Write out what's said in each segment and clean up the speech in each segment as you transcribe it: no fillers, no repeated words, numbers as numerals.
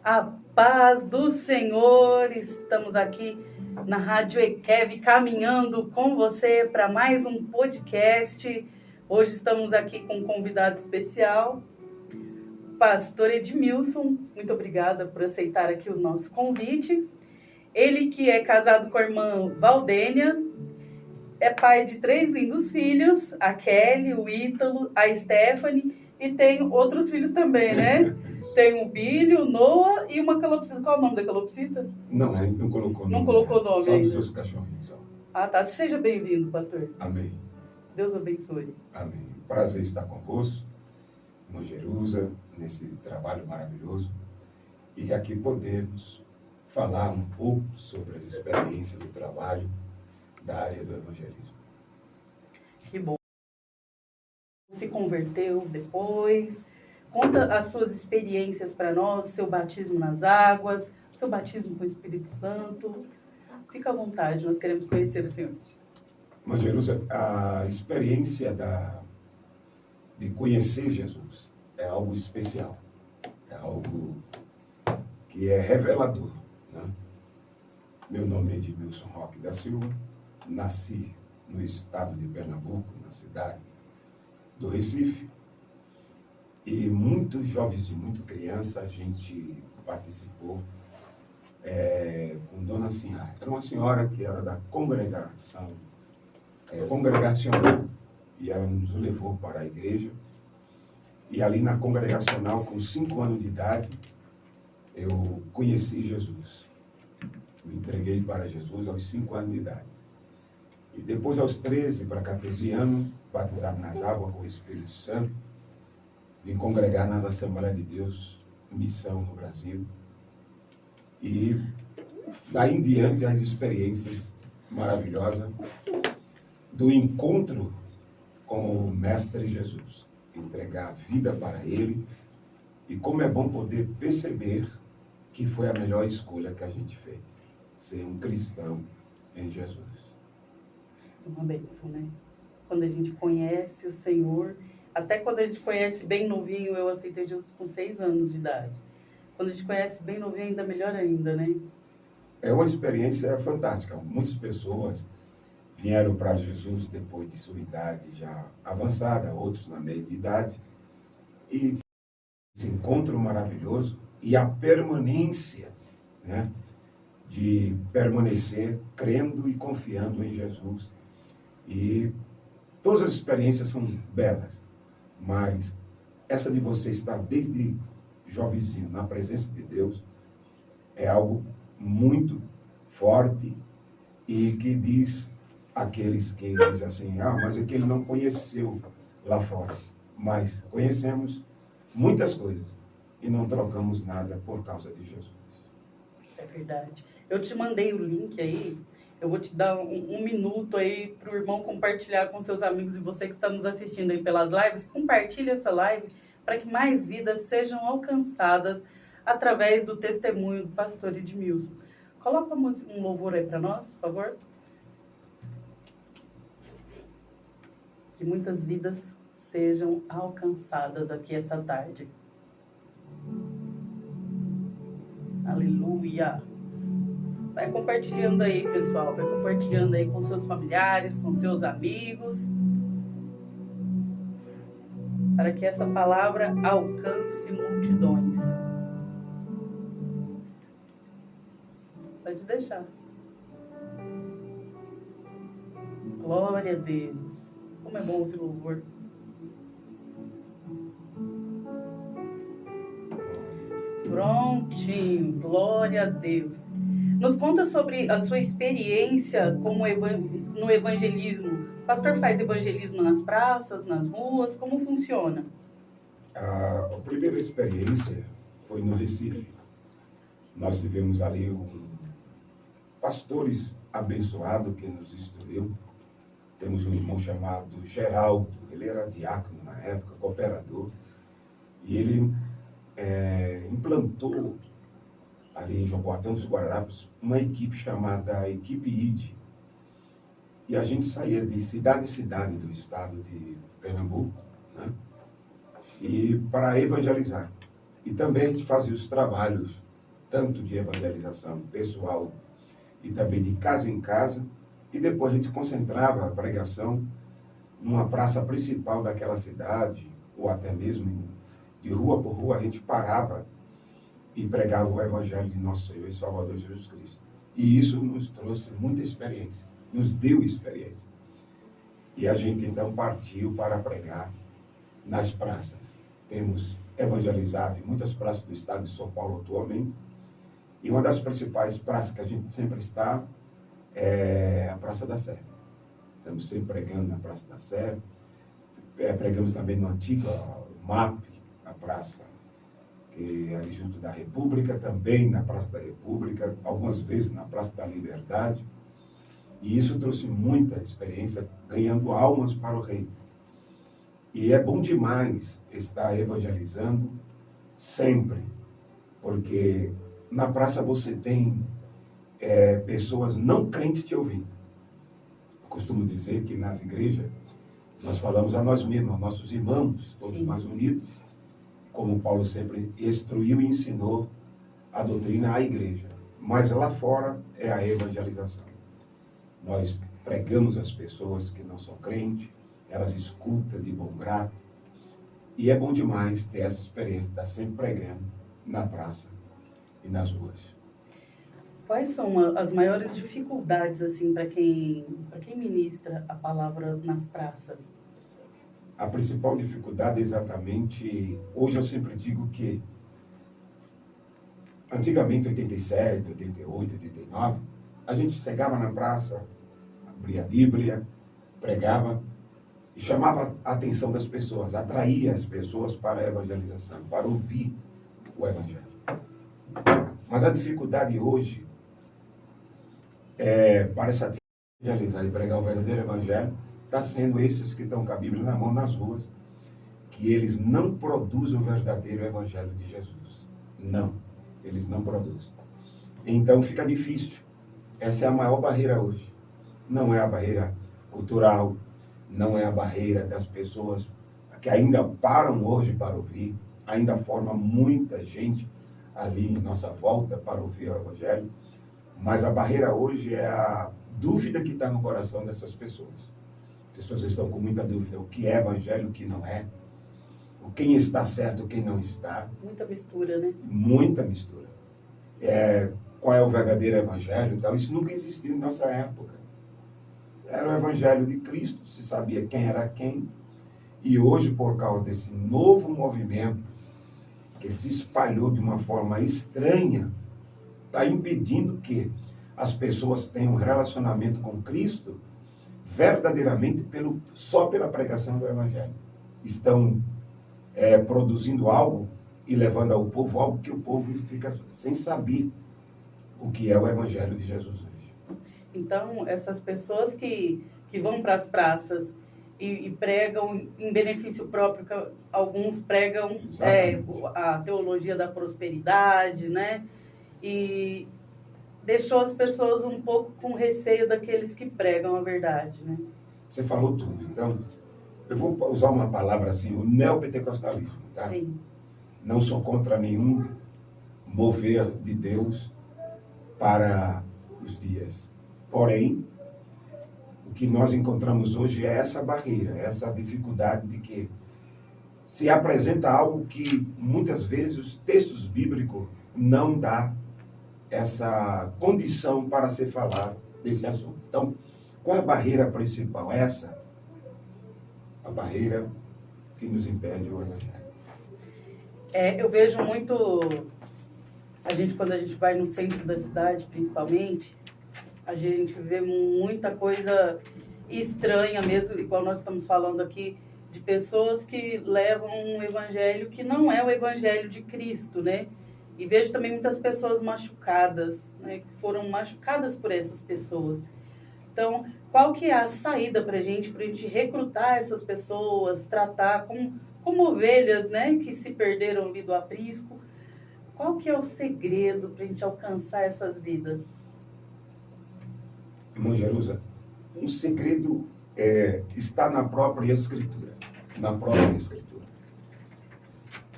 A paz do Senhor, estamos aqui na Rádio EQEV, caminhando com você para mais um podcast. Hoje estamos aqui com um convidado especial, pastor Edmilson. Muito obrigada por aceitar aqui o nosso convite. Ele que é casado com a irmã Valdênia, é pai de 3 lindos filhos, a Kelly, o Ítalo, a Stephanie, e tem outros filhos também, né? Tem o Billy, o Noah e uma calopsita. Qual é o nome da calopsita? Não, a gente não colocou nome. Não colocou nome só ainda. Dos seus cachorrinhos. Só. Ah, tá. Seja bem-vindo, pastor. Amém. Deus abençoe. Amém. Prazer estar convosco, no Jerusa, nesse trabalho maravilhoso. E aqui podemos falar um pouco sobre as experiências do trabalho da área do evangelismo. Que bom. Se converteu depois. Conta as suas experiências para nós, seu batismo nas águas, seu batismo com o Espírito Santo. Fica à vontade, nós queremos conhecer o Senhor. Mas, Jerusa, a experiência de conhecer Jesus é algo especial. É algo que é revelador. Né? Meu nome é Edmilson Roque da Silva. Nasci no estado de Pernambuco, na cidade do Recife. E muitos jovens e muito criança a gente participou com Dona Sinhá. Era uma senhora que era da congregacional, e ela nos levou para a igreja. E ali na congregacional, com 5 anos de idade, eu conheci Jesus. Me entreguei para Jesus aos 5 anos de idade. E depois, aos 13 para 14 anos, batizado nas águas com o Espírito Santo, vim congregar nas Assembleias de Deus, missão no Brasil. E daí em diante as experiências maravilhosas do encontro com o Mestre Jesus. Entregar a vida para Ele. E como é bom poder perceber que foi a melhor escolha que a gente fez. Ser um cristão em Jesus. Uma bênção, né? Quando a gente conhece o Senhor, até quando a gente conhece bem novinho, eu aceitei Jesus com 6 anos de idade. Quando a gente conhece bem novinho, ainda melhor ainda, né? É uma experiência fantástica. Muitas pessoas vieram para Jesus depois de sua idade já avançada, outros na meia de idade. E esse encontro maravilhoso e a permanência, né, de permanecer crendo e confiando em Jesus. E todas as experiências são belas, mas essa de você estar desde jovenzinho na presença de Deus é algo muito forte e que diz aqueles que dizem assim, mas é que ele não conheceu lá fora. Mas conhecemos muitas coisas e não trocamos nada por causa de Jesus. É verdade. Eu te mandei o link aí. Eu vou te dar um minuto aí para o irmão compartilhar com seus amigos e você que está nos assistindo aí pelas lives. Compartilhe essa live para que mais vidas sejam alcançadas através do testemunho do pastor Edmilson. Coloca um louvor aí para nós, por favor. Que muitas vidas sejam alcançadas aqui essa tarde. Aleluia! Vai compartilhando aí, pessoal. Vai compartilhando aí com seus familiares, com seus amigos. Para que essa palavra alcance multidões. Pode deixar. Glória a Deus. Como é bom ouvir o louvor. Prontinho. Glória a Deus. Nos conta sobre a sua experiência como no evangelismo. O pastor faz evangelismo nas praças, nas ruas? Como funciona? A primeira experiência foi no Recife. Nós tivemos ali pastores abençoados que nos instruiu. Temos um irmão chamado Geraldo, ele era diácono na época, cooperador, e ele implantou ali em Jaboatão dos Guararapes uma equipe chamada Equipe ID. E a gente saía de cidade em cidade do estado de Pernambuco, né? E para evangelizar. E também a gente fazia os trabalhos tanto de evangelização pessoal e também de casa em casa, e depois a gente concentrava a pregação numa praça principal daquela cidade, ou até mesmo de rua por rua, a gente parava e pregava o Evangelho de nosso Senhor e Salvador Jesus Cristo. E isso nos trouxe muita experiência, nos deu experiência. E a gente então partiu para pregar nas praças. Temos evangelizado em muitas praças do estado de São Paulo atualmente, e uma das principais praças que a gente sempre está é a Praça da Sé. Estamos sempre pregando na Praça da Sé, pregamos também no antigo MAP, a praça que é ali junto da República, também na Praça da República, algumas vezes na Praça da Liberdade, e isso trouxe muita experiência, ganhando almas para o reino. E é bom demais estar evangelizando sempre, porque na praça você tem pessoas não crentes te ouvindo. Eu costumo dizer que nas igrejas nós falamos a nós mesmos, aos nossos irmãos, todos mais unidos, como Paulo sempre instruiu e ensinou a doutrina à igreja. Mas lá fora é a evangelização. Nós pregamos às pessoas que não são crentes, elas escutam de bom grado, e é bom demais ter essa experiência de estar sempre pregando na praça e nas ruas. Quais são as maiores dificuldades assim para quem ministra a palavra nas praças? A principal dificuldade é exatamente, hoje eu sempre digo que antigamente, 87, 88, 89, a gente chegava na praça, abria a Bíblia, pregava e chamava a atenção das pessoas, atraía as pessoas para a evangelização, para ouvir o Evangelho. Mas a dificuldade hoje para essa evangelizar e pregar o verdadeiro Evangelho está sendo esses que estão com a Bíblia na mão nas ruas, que eles não produzem o verdadeiro Evangelho de Jesus. Não, eles não produzem. Então fica difícil. Essa é a maior barreira hoje. Não é a barreira cultural, não é a barreira das pessoas que ainda param hoje para ouvir, ainda forma muita gente ali em nossa volta para ouvir o Evangelho, mas a barreira hoje é a dúvida que está no coração dessas pessoas. As pessoas estão com muita dúvida, o que é Evangelho, o que não é, quem está certo, quem não está. Muita mistura, né? Muita mistura. Qual é o verdadeiro Evangelho? Então, isso nunca existiu em nossa época. Era o Evangelho de Cristo, se sabia quem era quem. E hoje, por causa desse novo movimento, que se espalhou de uma forma estranha, está impedindo que as pessoas tenham um relacionamento com Cristo verdadeiramente só pela pregação do Evangelho. Estão produzindo algo e levando ao povo algo que o povo fica sem saber o que é o Evangelho de Jesus hoje. Então, essas pessoas que vão para as praças e pregam em benefício próprio, alguns pregam a teologia da prosperidade, né? E deixou as pessoas um pouco com receio daqueles que pregam a verdade, né? Você falou tudo. Então, eu vou usar uma palavra assim, o neopentecostalismo, tá? Sim. Não sou contra nenhum mover de Deus para os dias. Porém, o que nós encontramos hoje é essa barreira, essa dificuldade de que se apresenta algo que muitas vezes os textos bíblicos não dão essa condição para se falar desse assunto. Então, qual é a barreira principal? Essa, a barreira que nos impede o Evangelho. Eu vejo muito, quando a gente vai no centro da cidade, principalmente, a gente vê muita coisa estranha mesmo, igual nós estamos falando aqui, de pessoas que levam um evangelho que não é o evangelho de Cristo, né? E vejo também muitas pessoas machucadas, né? Que foram machucadas por essas pessoas. Então, qual que é a saída para a gente recrutar essas pessoas, tratar como ovelhas, né? Que se perderam ali do aprisco? Qual que é o segredo para a gente alcançar essas vidas? Irmão Jerusa, um segredo está na própria Escritura. Na própria Escritura.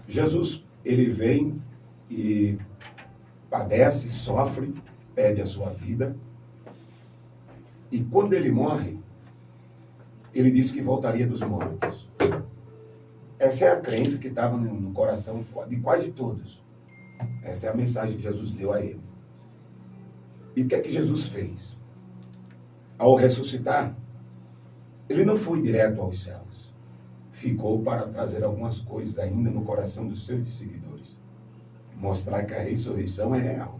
Jesus, ele vem e padece, sofre, perde a sua vida. E quando ele morre, ele disse que voltaria dos mortos. Essa é a crença que estava no coração de quase todos. Essa é a mensagem que Jesus deu a eles. E o que é que Jesus fez? Ao ressuscitar, ele não foi direto aos céus. Ficou para trazer algumas coisas ainda no coração dos seus seguidores. Mostrar que a ressurreição é real.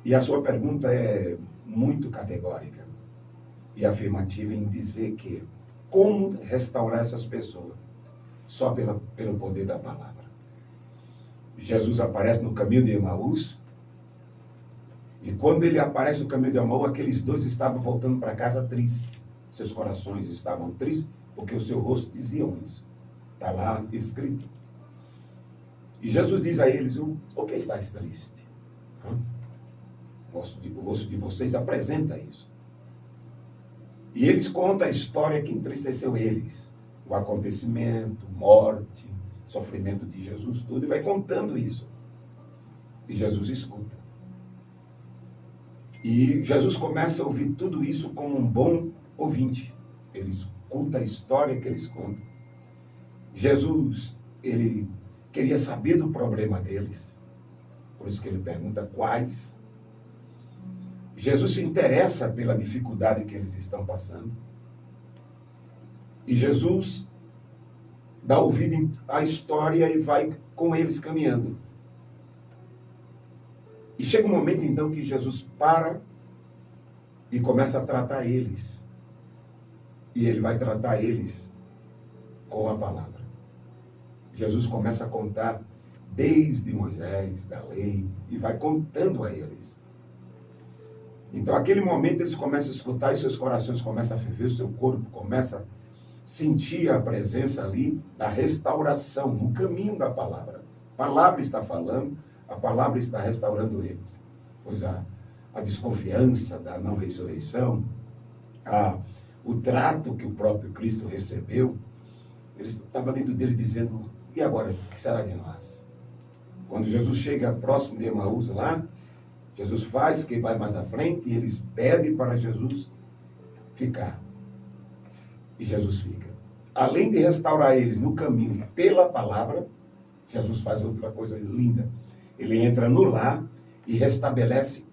E a sua pergunta é muito categórica e afirmativa em dizer que como restaurar essas pessoas? Só pelo poder da palavra. Jesus aparece no caminho de Emaús, e quando ele aparece no caminho de Emaús, aqueles dois estavam voltando para casa tristes. Seus corações estavam tristes, porque o seu rosto diziam isso. Está lá escrito. E Jesus diz a eles, por que estás triste? O rosto de vocês apresenta isso. E eles contam a história que entristeceu eles. O acontecimento, morte, sofrimento de Jesus, tudo. E vai contando isso. E Jesus escuta. E Jesus começa a ouvir tudo isso como um bom ouvinte. Ele escuta a história que eles contam. Jesus, ele queria saber do problema deles. Por isso que ele pergunta quais. Jesus se interessa pela dificuldade que eles estão passando. E Jesus dá ouvido à história e vai com eles caminhando. E chega um momento então que Jesus para e começa a tratar eles. E ele vai tratar eles com a palavra. Jesus começa a contar desde Moisés, da lei, e vai contando a eles. Então, naquele momento, eles começam a escutar e seus corações começam a ferver, seu corpo começa a sentir a presença ali da restauração, no caminho da palavra. A palavra está falando, a palavra está restaurando eles. Pois a desconfiança da não ressurreição, o trato que o próprio Cristo recebeu, ele estava dentro dele dizendo, e agora, o que será de nós? Quando Jesus chega próximo de Emaús lá, Jesus faz que vai mais à frente e eles pedem para Jesus ficar. E Jesus fica. Além de restaurar eles no caminho pela palavra, Jesus faz outra coisa linda. Ele entra no lar e restabelece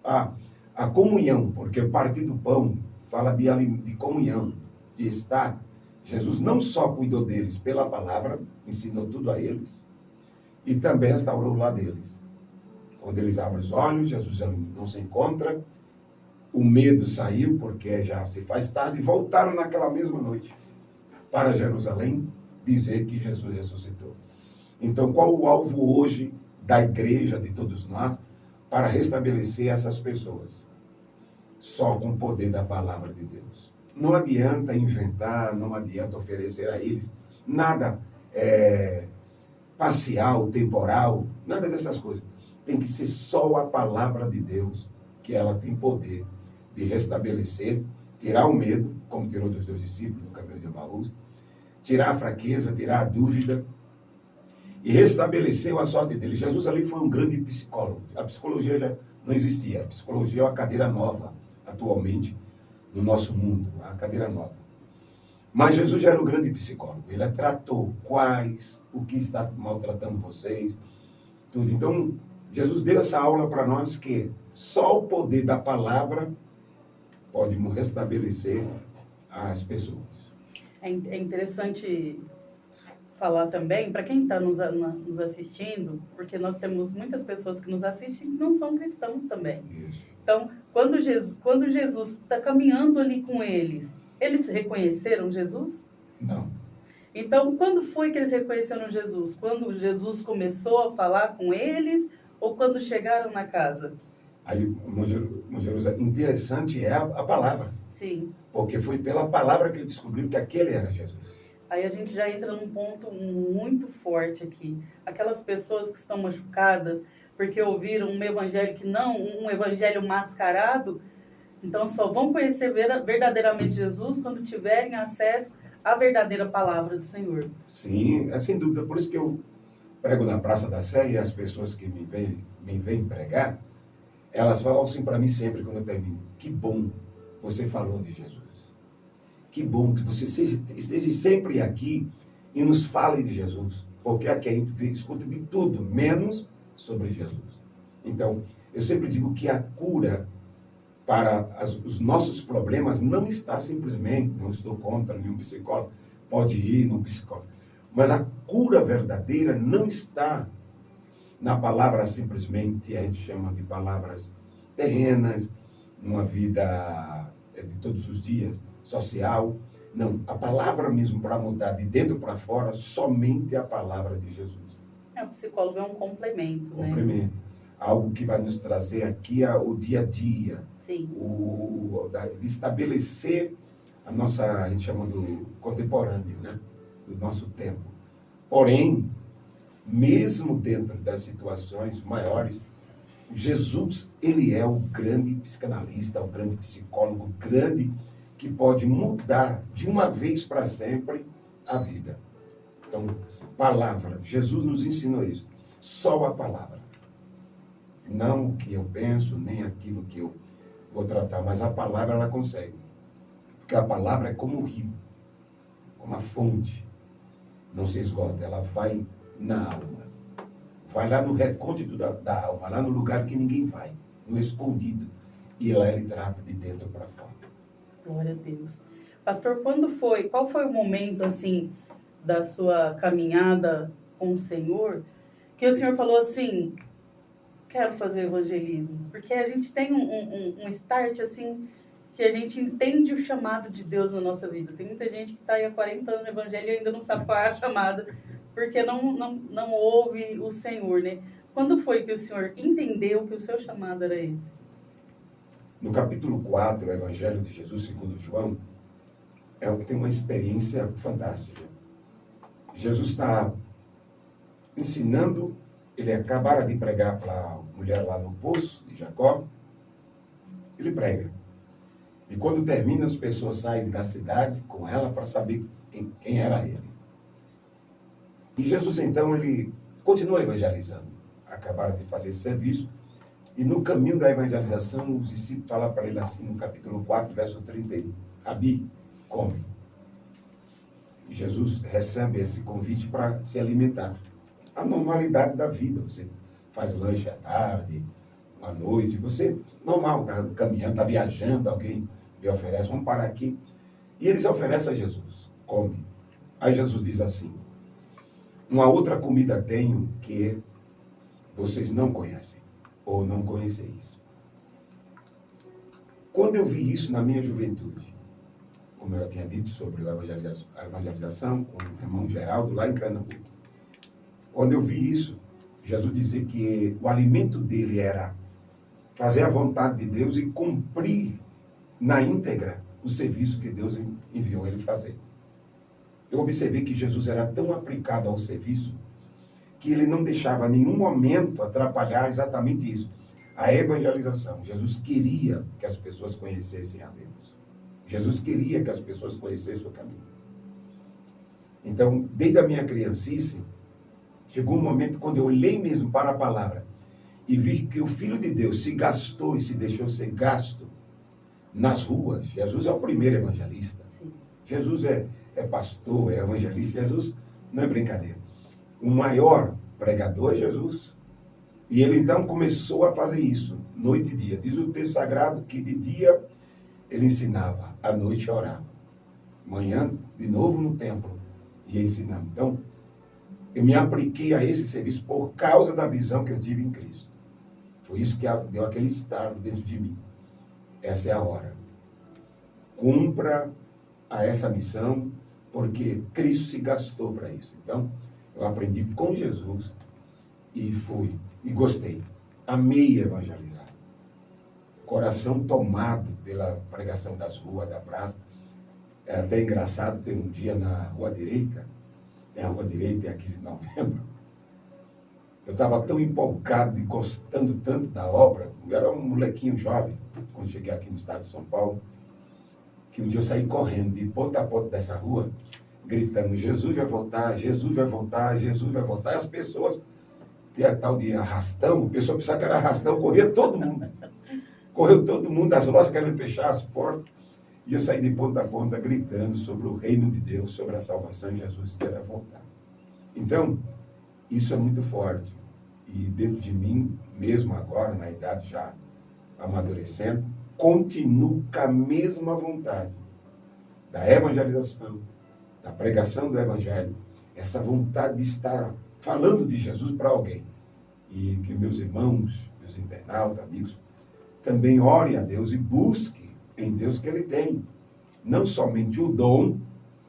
a comunhão, porque o partir do pão fala de comunhão, de estar. Jesus não só cuidou deles pela palavra, ensinou tudo a eles, e também restaurou o lar deles. Quando eles abrem os olhos, Jesus já não se encontra, o medo saiu, porque já se faz tarde, e voltaram naquela mesma noite para Jerusalém dizer que Jesus ressuscitou. Então, qual o alvo hoje da igreja, de todos nós, para restabelecer essas pessoas? Só com o poder da palavra de Deus. Não adianta inventar, não adianta oferecer a eles nada parcial, temporal, nada dessas coisas. Tem que ser só a palavra de Deus, que ela tem poder de restabelecer, tirar o medo, como tirou dos 2 discípulos no caminho de Emaús, tirar a fraqueza, tirar a dúvida, e restabeleceu a sorte dele. Jesus ali foi um grande psicólogo. A psicologia já não existia. A psicologia é uma cadeira nova, atualmente, no nosso mundo, a cadeira nova. Mas Jesus já era um grande psicólogo. Ele tratou o que está maltratando vocês, tudo. Então, Jesus deu essa aula para nós que só o poder da palavra pode restabelecer as pessoas. É interessante falar também, para quem está nos assistindo, porque nós temos muitas pessoas que nos assistem que não são cristãos também. Isso. Então, quando Jesus está caminhando ali com eles reconheceram Jesus? Não. Então, quando foi que eles reconheceram Jesus? Quando Jesus começou a falar com eles ou quando chegaram na casa? Aí, Jerusalém, interessante é a palavra. Sim. Porque foi pela palavra que ele descobriu que aquele era Jesus. Aí a gente já entra num ponto muito forte aqui. Aquelas pessoas que estão machucadas porque ouviram um evangelho que não, um evangelho mascarado, então só vão conhecer verdadeiramente Jesus quando tiverem acesso à verdadeira palavra do Senhor. Sim, é sem dúvida. Por isso que eu prego na Praça da Sé e as pessoas que me vêm pregar, elas falam assim para mim sempre quando eu termino: que bom você falou de Jesus. Que bom que você esteja sempre aqui e nos fale de Jesus. Porque aqui a gente escuta de tudo, menos sobre Jesus. Então, eu sempre digo que a cura para os nossos problemas não está simplesmente, não estou contra nenhum psicólogo, pode ir num psicólogo, mas a cura verdadeira não está na palavra simplesmente, a gente chama de palavras terrenas, numa vida de todos os dias, social. Não, a palavra mesmo para mudar de dentro para fora, somente a palavra de Jesus. O psicólogo é um complemento, né? Complemento. Algo que vai nos trazer aqui o dia a dia. Sim. De estabelecer a gente chama do contemporâneo, né? Do nosso tempo. Porém, mesmo dentro das situações maiores, Jesus, ele é o grande psicanalista, o grande psicólogo, o grande que pode mudar de uma vez para sempre a vida. Então, palavra. Jesus nos ensinou isso. Só a palavra. Não o que eu penso, nem aquilo que eu vou tratar, mas a palavra ela consegue. Porque a palavra é como um rio, como a fonte. Não se esgota, ela vai na alma. Vai lá no recôndito da alma, lá no lugar que ninguém vai, no escondido. E lá ele trata de dentro para fora. Glória a Deus. Pastor, qual foi o momento, assim, da sua caminhada com o Senhor, que o Senhor falou assim: quero fazer evangelismo? Porque a gente tem um start, assim, que a gente entende o chamado de Deus na nossa vida. Tem muita gente que está aí há 40 anos no evangelho e ainda não sabe qual é a chamada, porque não ouve o Senhor, né? Quando foi que o Senhor entendeu que o seu chamado era esse? No capítulo 4, o Evangelho de Jesus segundo João, tem uma experiência fantástica. Jesus está ensinando, ele acabara de pregar para a mulher lá no poço de Jacó, ele prega. E quando termina, as pessoas saem da cidade com ela para saber quem era ele. E Jesus, então, ele continua evangelizando. Acabaram de fazer esse serviço. E no caminho da evangelização, os discípulos falam para ele assim, no capítulo 4, verso 31. Rabi, come. E Jesus recebe esse convite para se alimentar. A normalidade da vida. Você faz lanche à tarde, à noite. Você, normal, está caminhando, está viajando, alguém lhe oferece, vamos parar aqui. E eles oferecem a Jesus, come. Aí Jesus diz assim: uma outra comida tenho que vocês não conhecem, ou não conheceis. Quando eu vi isso na minha juventude, como eu tinha dito sobre a evangelização com o irmão Geraldo, lá em Pernambuco, quando eu vi isso, Jesus dizia que o alimento dele era fazer a vontade de Deus e cumprir na íntegra o serviço que Deus enviou ele fazer. Eu observei que Jesus era tão aplicado ao serviço que ele não deixava em nenhum momento atrapalhar exatamente isso, a evangelização. Jesus queria que as pessoas conhecessem a Deus. Jesus queria que as pessoas conhecessem o caminho. Então, desde a minha criancice, chegou um momento quando eu olhei mesmo para a palavra e vi que o Filho de Deus se gastou e se deixou ser gasto nas ruas. Jesus é o primeiro evangelista. Sim. Jesus é pastor, é evangelista. Jesus não é brincadeira. O maior pregador é Jesus. E ele então começou a fazer isso, noite e dia. Diz o texto sagrado que de dia ele ensinava, à noite orava. Manhã, de novo no templo, ia ensinando. Então, eu me apliquei a esse serviço por causa da visão que eu tive em Cristo. Foi isso que deu aquele estado dentro de mim. Essa é a hora. Cumpra a essa missão, porque Cristo se gastou para isso. Então, eu aprendi com Jesus e fui. E gostei. Amei evangelizar. Coração tomado pela pregação das ruas, da praça. É até engraçado, teve um dia na Rua Direita, tem a Rua Direita e a 15 de novembro. Eu estava tão empolgado e gostando tanto da obra. Eu era um molequinho jovem, quando cheguei aqui no estado de São Paulo, que um dia eu saí correndo de ponta a ponta dessa rua, gritando, Jesus vai voltar, Jesus vai voltar, Jesus vai voltar. E as pessoas, tem a tal de arrastão, a pessoa pensava que era arrastão, corria todo mundo. Correu todo mundo, as lojas querendo fechar as portas. E eu saí de ponta a ponta gritando sobre o reino de Deus, sobre a salvação de Jesus que era voltar. Então, isso é muito forte. E dentro de mim, mesmo agora, na idade já amadurecendo, continuo com a mesma vontade da evangelização, da pregação do evangelho, essa vontade de estar falando de Jesus para alguém. E que meus irmãos, meus internautas, amigos, também orem a Deus e busquem em Deus que Ele tem. Não somente o dom,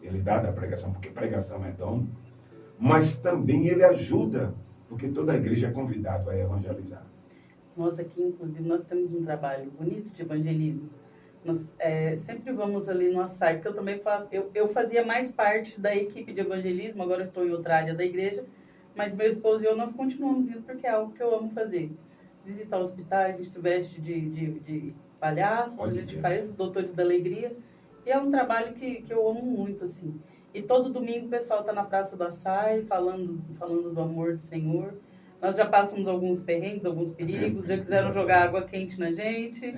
Ele dá da pregação, porque pregação é dom, mas também Ele ajuda, porque toda a igreja é convidada a evangelizar. Nós aqui, inclusive, nós temos um trabalho bonito de evangelismo. Nós sempre vamos ali no açaí, porque eu também faço, eu fazia mais parte da equipe de evangelismo, agora eu estou em outra área da igreja, mas meu esposo e eu, nós continuamos indo porque é algo que eu amo fazer. Visitar hospitais, a gente se veste de palhaços, a gente faz os Doutores da Alegria, e é um trabalho que eu amo muito, assim. E todo domingo o pessoal está na Praça do Açaí, falando do amor do Senhor. Nós já passamos alguns perrengues, alguns perigos, já quiseram jogar água quente na gente,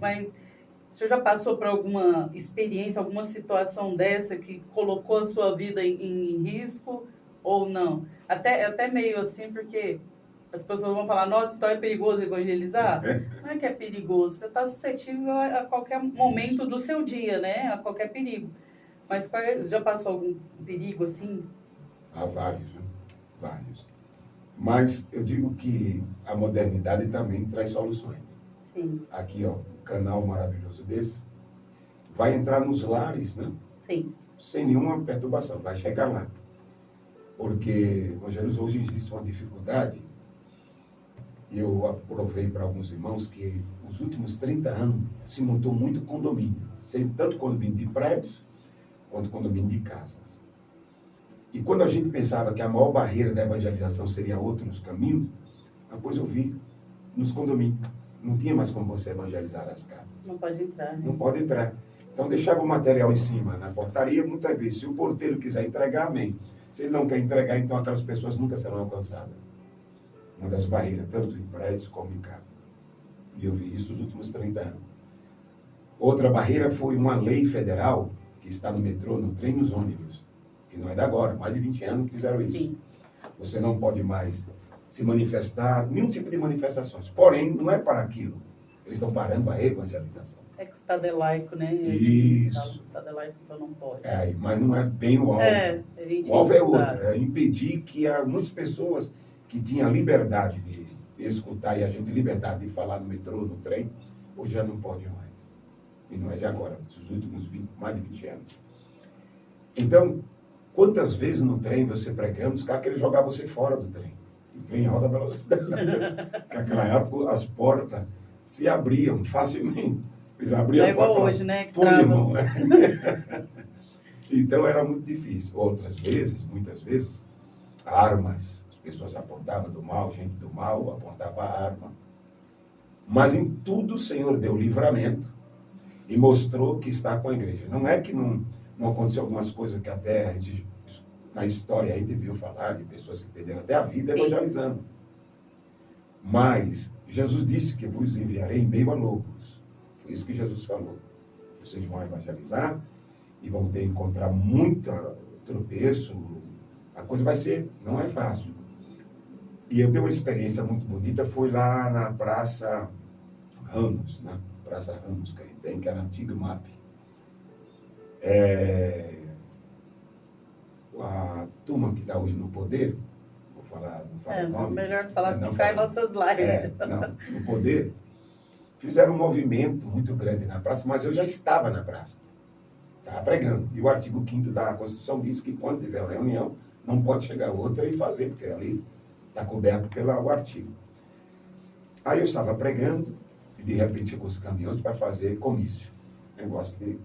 mas o senhor já passou por alguma experiência, alguma situação dessa que colocou a sua vida em risco ou não? Até meio assim, porque as pessoas vão falar, nossa, então é perigoso evangelizar? Não é que é perigoso, você está suscetível a qualquer momento do seu dia, né? A qualquer perigo. Mas já passou algum perigo assim? Há vários, né? Vários. Mas eu digo que a modernidade também traz soluções. Sim. Aqui, ó, um canal maravilhoso desse, vai entrar nos lares, né? Sim. Sem nenhuma perturbação, vai chegar lá. Porque, Rogério, hoje existe uma dificuldade, e eu aprovei para alguns irmãos que nos últimos 30 anos se montou muito condomínio, tanto condomínio de prédios, quanto condomínio de casas. E quando a gente pensava que a maior barreira da evangelização seria outros caminhos, depois eu vi nos condomínios. Não tinha mais como você evangelizar as casas. Não pode entrar, né? Não pode entrar. Então deixava o material em cima, na portaria, muitas vezes. Se o porteiro quiser entregar, amém. Se ele não quer entregar, então aquelas pessoas nunca serão alcançadas. Uma das barreiras, tanto em prédios como em casa. E eu vi isso nos últimos 30 anos. Outra barreira foi uma lei federal que está no metrô, no trem, nos ônibus, que não é de agora, mais de 20 anos que fizeram isso. Sim. Você não pode mais se manifestar, nenhum tipo de manifestações. Porém, não é para aquilo. Eles estão parando a evangelização. É que o Estado é laico, né? Isso. O Estado é laico, então não pode. Mas não é bem o alvo. O alvo é outro, é impedir que há muitas pessoas que tinham liberdade de escutar e a gente liberdade de falar no metrô, no trem, hoje já não pode mais. E não é de agora, dos últimos mais de 20 anos. Então, quantas vezes no trem você pregando, os caras querem jogar você fora do trem. O trem em alta velocidade. Naquela época, as portas se abriam facilmente. Eles abriam não é igual hoje, né? Que irmão, né? Então, era muito difícil. Outras vezes, muitas vezes, armas. As pessoas apontavam do mal, gente do mal apontava a arma. Mas em tudo o Senhor deu livramento e mostrou que está com a igreja. Não é que não aconteceu algumas coisas que até a gente, na história a gente viu falar de pessoas que perderam até a vida evangelizando. Mas Jesus disse que vos enviarei em meio a lobos. Foi isso que Jesus falou. Vocês vão evangelizar e vão ter que encontrar muito tropeço. A coisa vai ser, não é fácil. E eu tenho uma experiência muito bonita, foi lá na Praça Ramos, né? Praça Ramos, que a gente tem, que era a antiga MAP. A turma que está hoje no poder, vou falar, não falo o nome. Melhor falar assim, cai nossas lives. No poder, fizeram um movimento muito grande na praça, mas eu já estava na praça. Estava pregando. E o artigo 5º da Constituição diz que quando tiver uma reunião, não pode chegar outra e fazer, porque ali está coberto pelo artigo. Aí eu estava pregando, e de repente chegou os caminhões para fazer comício, negócio de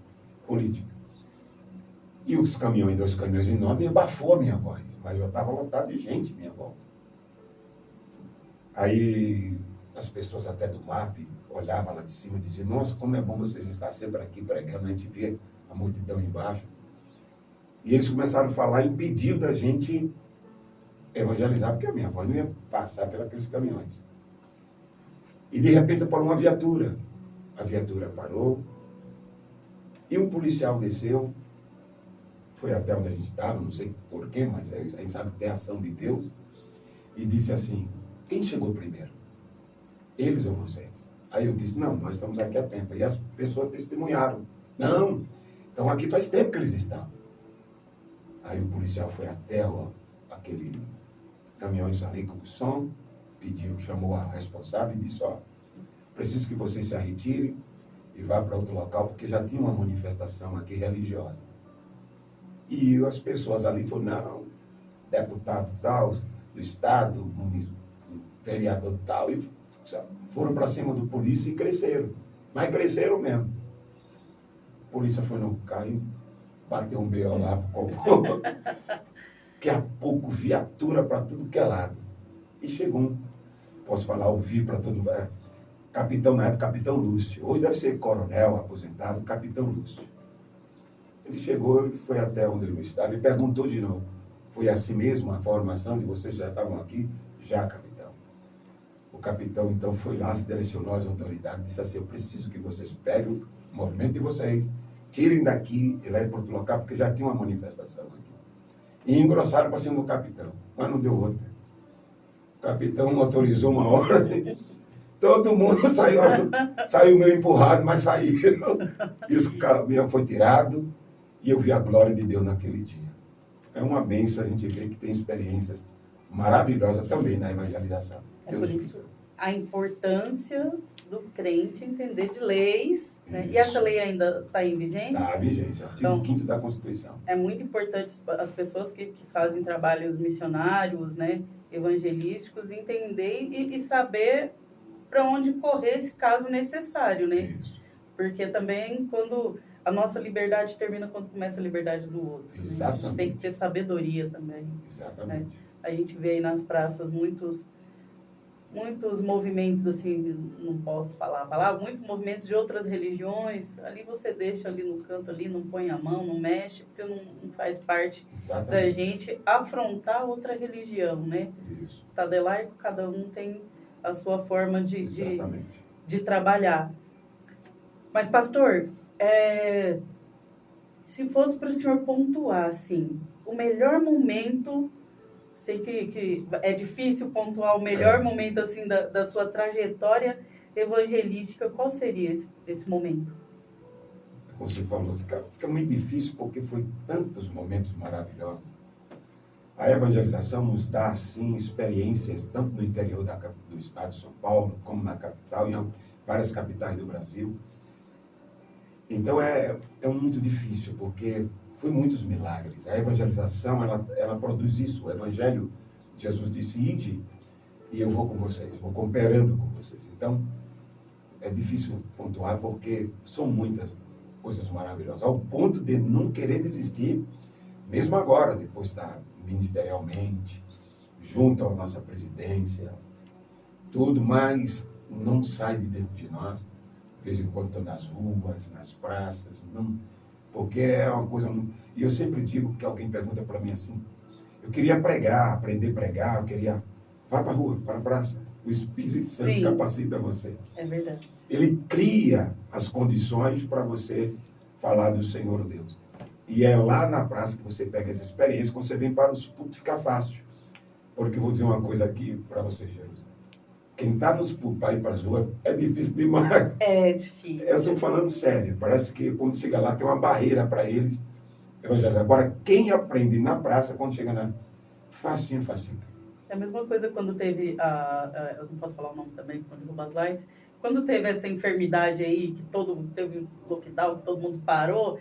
política. E os caminhões, 2 caminhões enormes, abafou a minha voz, mas eu estava lotado de gente à minha volta. Aí as pessoas até do MAP olhavam lá de cima e diziam, nossa, como é bom vocês estar sempre aqui pregando, a gente vê a multidão embaixo. E eles começaram a falar, impediu da gente evangelizar, porque a minha avó não ia passar pelos caminhões. E de repente parou uma viatura. A viatura parou e um policial desceu, foi até onde a gente estava, não sei porquê, mas a gente sabe que tem ação de Deus, e disse assim, quem chegou primeiro? Eles ou vocês? Aí eu disse, não, nós estamos aqui há tempo. E as pessoas testemunharam. Não, então aqui faz tempo que eles estão. Aí o policial foi até aquele caminhões ali com o som, pediu, chamou a responsável e disse, ó, preciso que vocês se retirem e vá para outro local, porque já tinha uma manifestação aqui religiosa. E as pessoas ali falaram, não, deputado tal, do estado, vereador tal, e foram para cima do polícia e cresceram. Mas cresceram mesmo. A polícia foi no carro, bateu um B.O. lá, daqui a pouco viatura para tudo que é lado. E chegou um, posso falar ao vivo para todo mundo, capitão, na época, capitão Lúcio. Hoje deve ser coronel, aposentado, capitão Lúcio. Ele chegou e foi até onde ele estava e perguntou de novo. Foi assim mesmo a formação de vocês já estavam aqui? Já, capitão. O capitão, então, foi lá, se direcionou às autoridades, disse assim, eu preciso que vocês peguem o movimento de vocês, tirem daqui e levem para outro local, porque já tinha uma manifestação aqui. E engrossaram para cima do capitão, mas não deu outra. O capitão autorizou uma ordem, todo mundo saiu meio empurrado, mas saíram. E o caminhão foi tirado, e eu vi a glória de Deus naquele dia. É uma bênção a gente ver que tem experiências maravilhosas também na evangelização. É por isso a importância do crente entender de leis, né? E essa lei ainda está em vigência? Está em vigência, artigo então, 5º da Constituição. É muito importante as pessoas que fazem trabalhos missionários, né, evangelísticos, entender e saber para onde correr se caso necessário, né? Isso. Porque também quando a nossa liberdade termina quando começa a liberdade do outro. Exatamente. Né? A gente tem que ter sabedoria também. Exatamente. Né? A gente vê aí nas praças muitos movimentos, assim, não posso falar a palavra, muitos movimentos de outras religiões. Ali você deixa ali no canto, ali não põe a mão, não mexe, porque não faz parte da gente afrontar outra religião, né? Isso. Estado é laico, cada um tem a sua forma de trabalhar. Mas, pastor, se fosse para o senhor pontuar, assim, o melhor momento, sei que é difícil pontuar o melhor momento, assim, da sua trajetória evangelística, qual seria esse momento? Como você falou, fica muito difícil porque foi tantos momentos maravilhosos. A evangelização nos dá, assim, experiências, tanto no interior do estado de São Paulo, como na capital, em várias capitais do Brasil. Então, é muito difícil, porque foi muitos milagres. A evangelização, ela produz isso. O evangelho, Jesus disse, ide, e eu vou com vocês, vou cooperando com vocês. Então, é difícil pontuar, porque são muitas coisas maravilhosas, ao ponto de não querer desistir, mesmo agora, depois de estar ministerialmente, junto à nossa presidência, tudo, mas não sai de dentro de nós. De vez em quando estou nas ruas, nas praças, não, porque é uma coisa... E eu sempre digo que alguém pergunta para mim assim, eu queria pregar, aprender a pregar, eu queria... Vá para a rua, para a praça. O Espírito Santo Sim, capacita você. É verdade. Ele cria as condições para você falar do Senhor Deus. E é lá na praça que você pega as experiências, quando você vem para os púlpitos fica fácil. Porque eu vou dizer uma coisa aqui para você, Jerusalém. Quem está nos púlpitos para ir para as ruas é difícil demais. É difícil. Eu estou falando sério. Parece que quando chega lá tem uma barreira para eles. Agora, quem aprende na praça, quando chega na... Facinho, facinho. É a mesma coisa quando teve eu não posso falar o nome também, senão derruba as lives. Quando teve essa enfermidade aí, que teve lockdown, que todo mundo parou,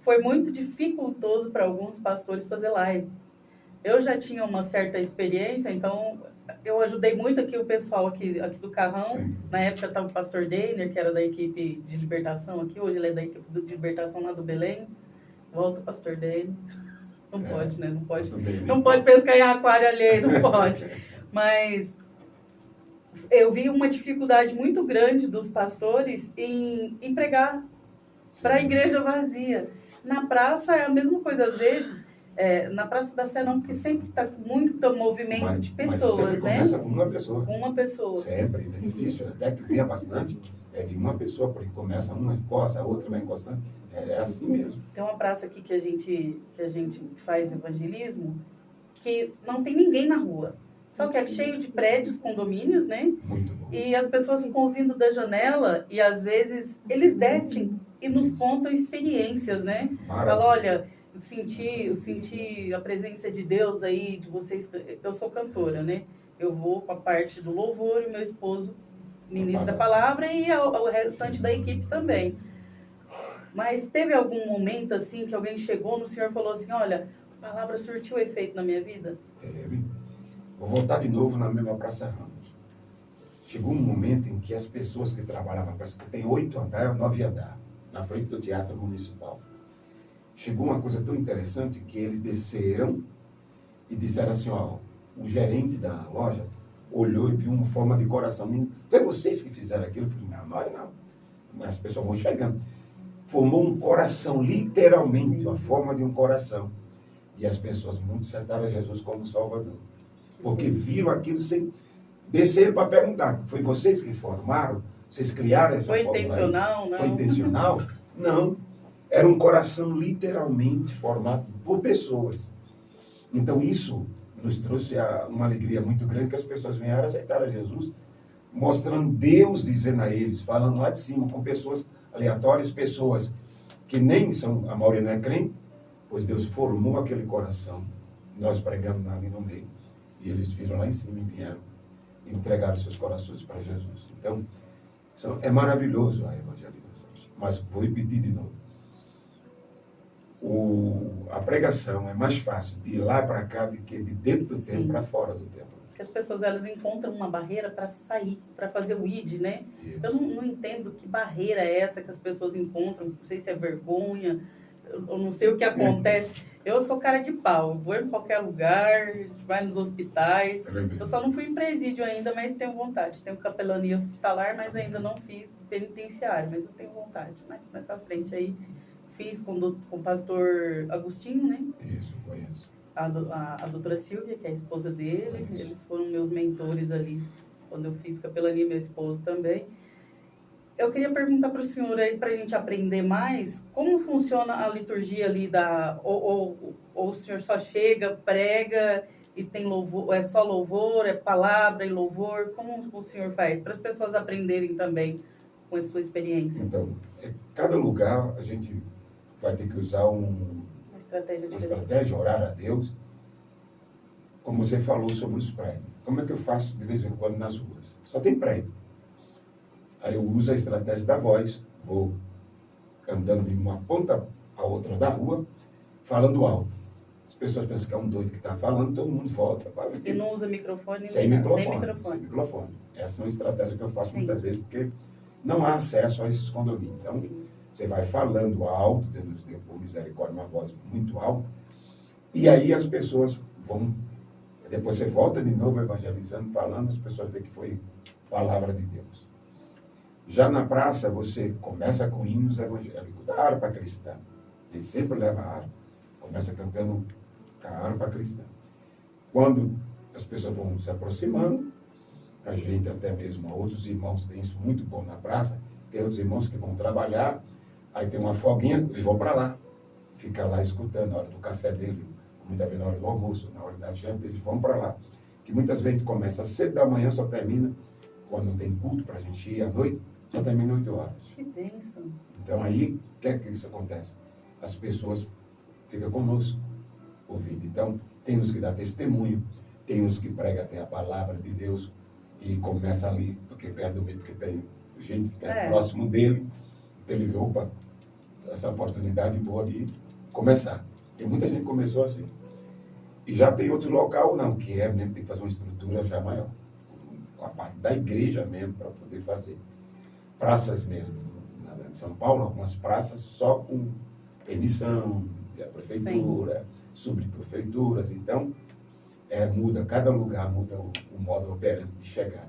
foi muito dificultoso para alguns pastores fazer live. Eu já tinha uma certa experiência, então eu ajudei muito aqui o pessoal aqui do Carrão. Sim. Na época estava o pastor Deiner, que era da equipe de libertação aqui, hoje ele é da equipe de libertação lá do Belém. Volta, pastor Deiner. Não pode, né? Não pode pescar em aquário alheio, não pode. Mas eu vi uma dificuldade muito grande dos pastores em pregar para a igreja vazia. Na praça é a mesma coisa, às vezes, na Praça da Sé não, porque sempre está com muito movimento de pessoas, né? Começa com uma pessoa. Uma pessoa. Sempre, é difícil, até que venha bastante, é de uma pessoa, porque começa uma encosta, a outra vai encostando, é assim mesmo. Tem uma praça aqui que a gente faz evangelismo, que não tem ninguém na rua. Só que é cheio de prédios, condomínios, né? Muito bom. E as pessoas ficam ouvindo da janela e às vezes eles descem e nos contam experiências, né? Fala, olha, eu senti a presença de Deus aí, de vocês. Eu sou cantora, né? Eu vou com a parte do louvor e meu esposo ministra a palavra e o restante da equipe também. Mas teve algum momento assim que alguém chegou no senhor e falou assim, olha, a palavra surtiu efeito na minha vida? Teve. Vou voltar de novo na mesma Praça Ramos. Chegou um momento em que as pessoas que trabalhavam, parece que tem 8 andares, 9 andares, na frente do Teatro Municipal. Chegou uma coisa tão interessante que eles desceram e disseram assim, ó, o gerente da loja olhou e viu uma forma de coração. Foi vocês que fizeram aquilo? Eu falei, não, nós não. Mas as pessoas vão chegando. Formou um coração, literalmente, a forma de um coração. E as pessoas muito aceitaram Jesus como Salvador. Porque viram aquilo sem... Desceram para perguntar, foi vocês que formaram? Vocês criaram essa forma? Foi intencional, não? Foi intencional? Não. Era um coração literalmente formado por pessoas. Então isso nos trouxe uma alegria muito grande, que as pessoas vieram aceitar a Jesus, mostrando Deus dizendo a eles, falando lá de cima, com pessoas aleatórias, pessoas que nem são, a maioria não é crente, pois Deus formou aquele coração, nós pregamos ali no meio, e eles viram lá em cima e vieram entregar os seus corações para Jesus. Então, é maravilhoso a evangelização, mas vou repetir de novo. A pregação é mais fácil de ir lá para cá do que de dentro do templo para fora do templo. Porque as pessoas elas encontram uma barreira para sair, para fazer o ID, né? Isso. Eu não entendo que barreira é essa que as pessoas encontram, não sei se é vergonha, eu não sei o que acontece. Eu sou cara de pau, vou em qualquer lugar, vai nos hospitais. Eu só não fui em presídio ainda, mas tenho vontade. Tenho capelania hospitalar, mas ainda não fiz penitenciário, mas eu tenho vontade. Mais para frente aí. Fiz com o pastor Agostinho, né? Isso, conheço. A doutora Silvia, que é a esposa dele. Conheço. Eles foram meus mentores ali, quando eu fiz capelania, meu esposo também. Eu queria perguntar para o senhor aí, para a gente aprender mais, como funciona a liturgia ali ou o senhor só chega, prega e tem louvor, é só louvor, é palavra e louvor? Como o senhor faz? Para as pessoas aprenderem também com a sua experiência. Então, cada lugar a gente vai ter que usar uma estratégia, orar a Deus. Como você falou sobre os prédios. Como é que eu faço de vez em quando nas ruas? Só tem prédio. Aí eu uso a estratégia da voz, vou andando de uma ponta a outra da rua, falando alto. As pessoas pensam que é um doido que está falando, todo mundo volta. E não usa microfone? Sem microfone. Essa é uma estratégia que eu faço muitas vezes, porque não há acesso a esses condomínios. Então, você vai falando alto, Deus nos deu por misericórdia, uma voz muito alta, e aí as pessoas vão, depois você volta de novo evangelizando, falando, as pessoas veem que foi palavra de Deus. Já na praça, você começa com hinos evangélicos, da harpa cristã. A gente sempre leva a harpa, começa cantando com a harpa cristã. Quando as pessoas vão se aproximando, a gente, até mesmo outros irmãos, tem isso muito bom na praça, tem outros irmãos que vão trabalhar, aí tem uma folguinha, eles vão para lá, fica lá escutando na hora do café dele, muitas vezes na hora do almoço, na hora da janta, eles vão para lá. Que muitas vezes começa às 7 da manhã, só termina, quando não tem culto para a gente ir à noite, só termina 8 horas. Que bênção. Então aí, o que é que isso acontece? As pessoas ficam conosco, ouvindo. Então, tem uns que dão testemunho, tem uns que pregam até a palavra de Deus, e começa ali, porque perto do meio, porque tem gente que é próximo dele, então ele vê, opa, essa oportunidade boa de começar. Tem muita gente que começou assim. E já tem outro local, não, que é mesmo, tem que fazer uma estrutura já maior, com a parte da igreja mesmo, para poder fazer. Praças mesmo, em São Paulo, algumas praças só com permissão, da prefeitura, subprefeituras, então, muda, cada lugar muda o modo operante de chegar.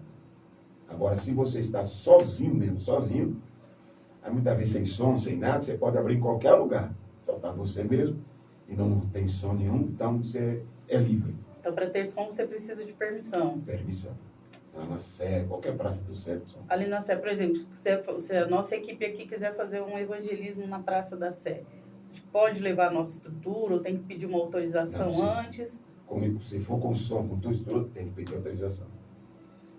Agora, se você está sozinho mesmo, sozinho, aí muitas vezes sem som, sem nada, você pode abrir em qualquer lugar. só está você mesmo, e não tem som nenhum, então você é livre. Então, para ter som, você precisa de permissão. Permissão. Então, na Sé, qualquer praça do centro. Ali na Sé, por exemplo, se a nossa equipe aqui quiser fazer um evangelismo na Praça da Sé, a gente pode levar a nossa estrutura ou tem que pedir uma autorização antes? Se for com som, com tua estrutura, tem que pedir autorização.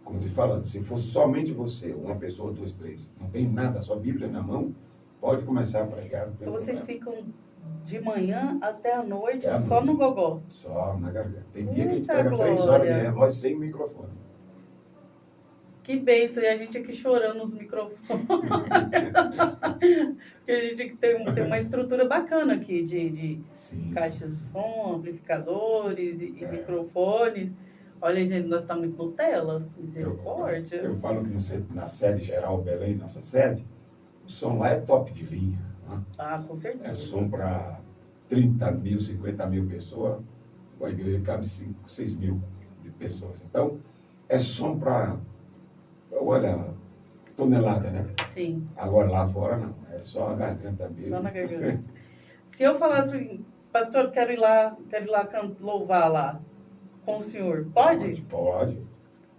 Como eu te falando, se for somente você, uma pessoa, duas, três, não tem nada, só Bíblia na mão, pode começar a pregar. Então vocês ficam de manhã até a noite Até a só noite. no gogó? Só na garganta. Tem dia que a gente Eita pega 3 horas de glória. relógio sem microfone. Que bênção, e a gente aqui chorando nos microfones. Porque a gente tem uma estrutura bacana aqui de Sim, caixas de som, amplificadores e É. microfones. Olha, gente, nós estamos muito Nutella. Misericórdia. Eu falo que na sede geral Belém, nossa sede, o som lá é top de linha. Né? Ah, com certeza. É som para 30 mil, 50 mil pessoas. A igreja cabe 5, 6 mil de pessoas. Então, é som para, olha, tonelada, né? Sim, Agora lá fora não, é só a garganta mesmo. só na garganta. Se eu falasse assim, pastor, quero ir lá louvar lá com o senhor, pode? Pode.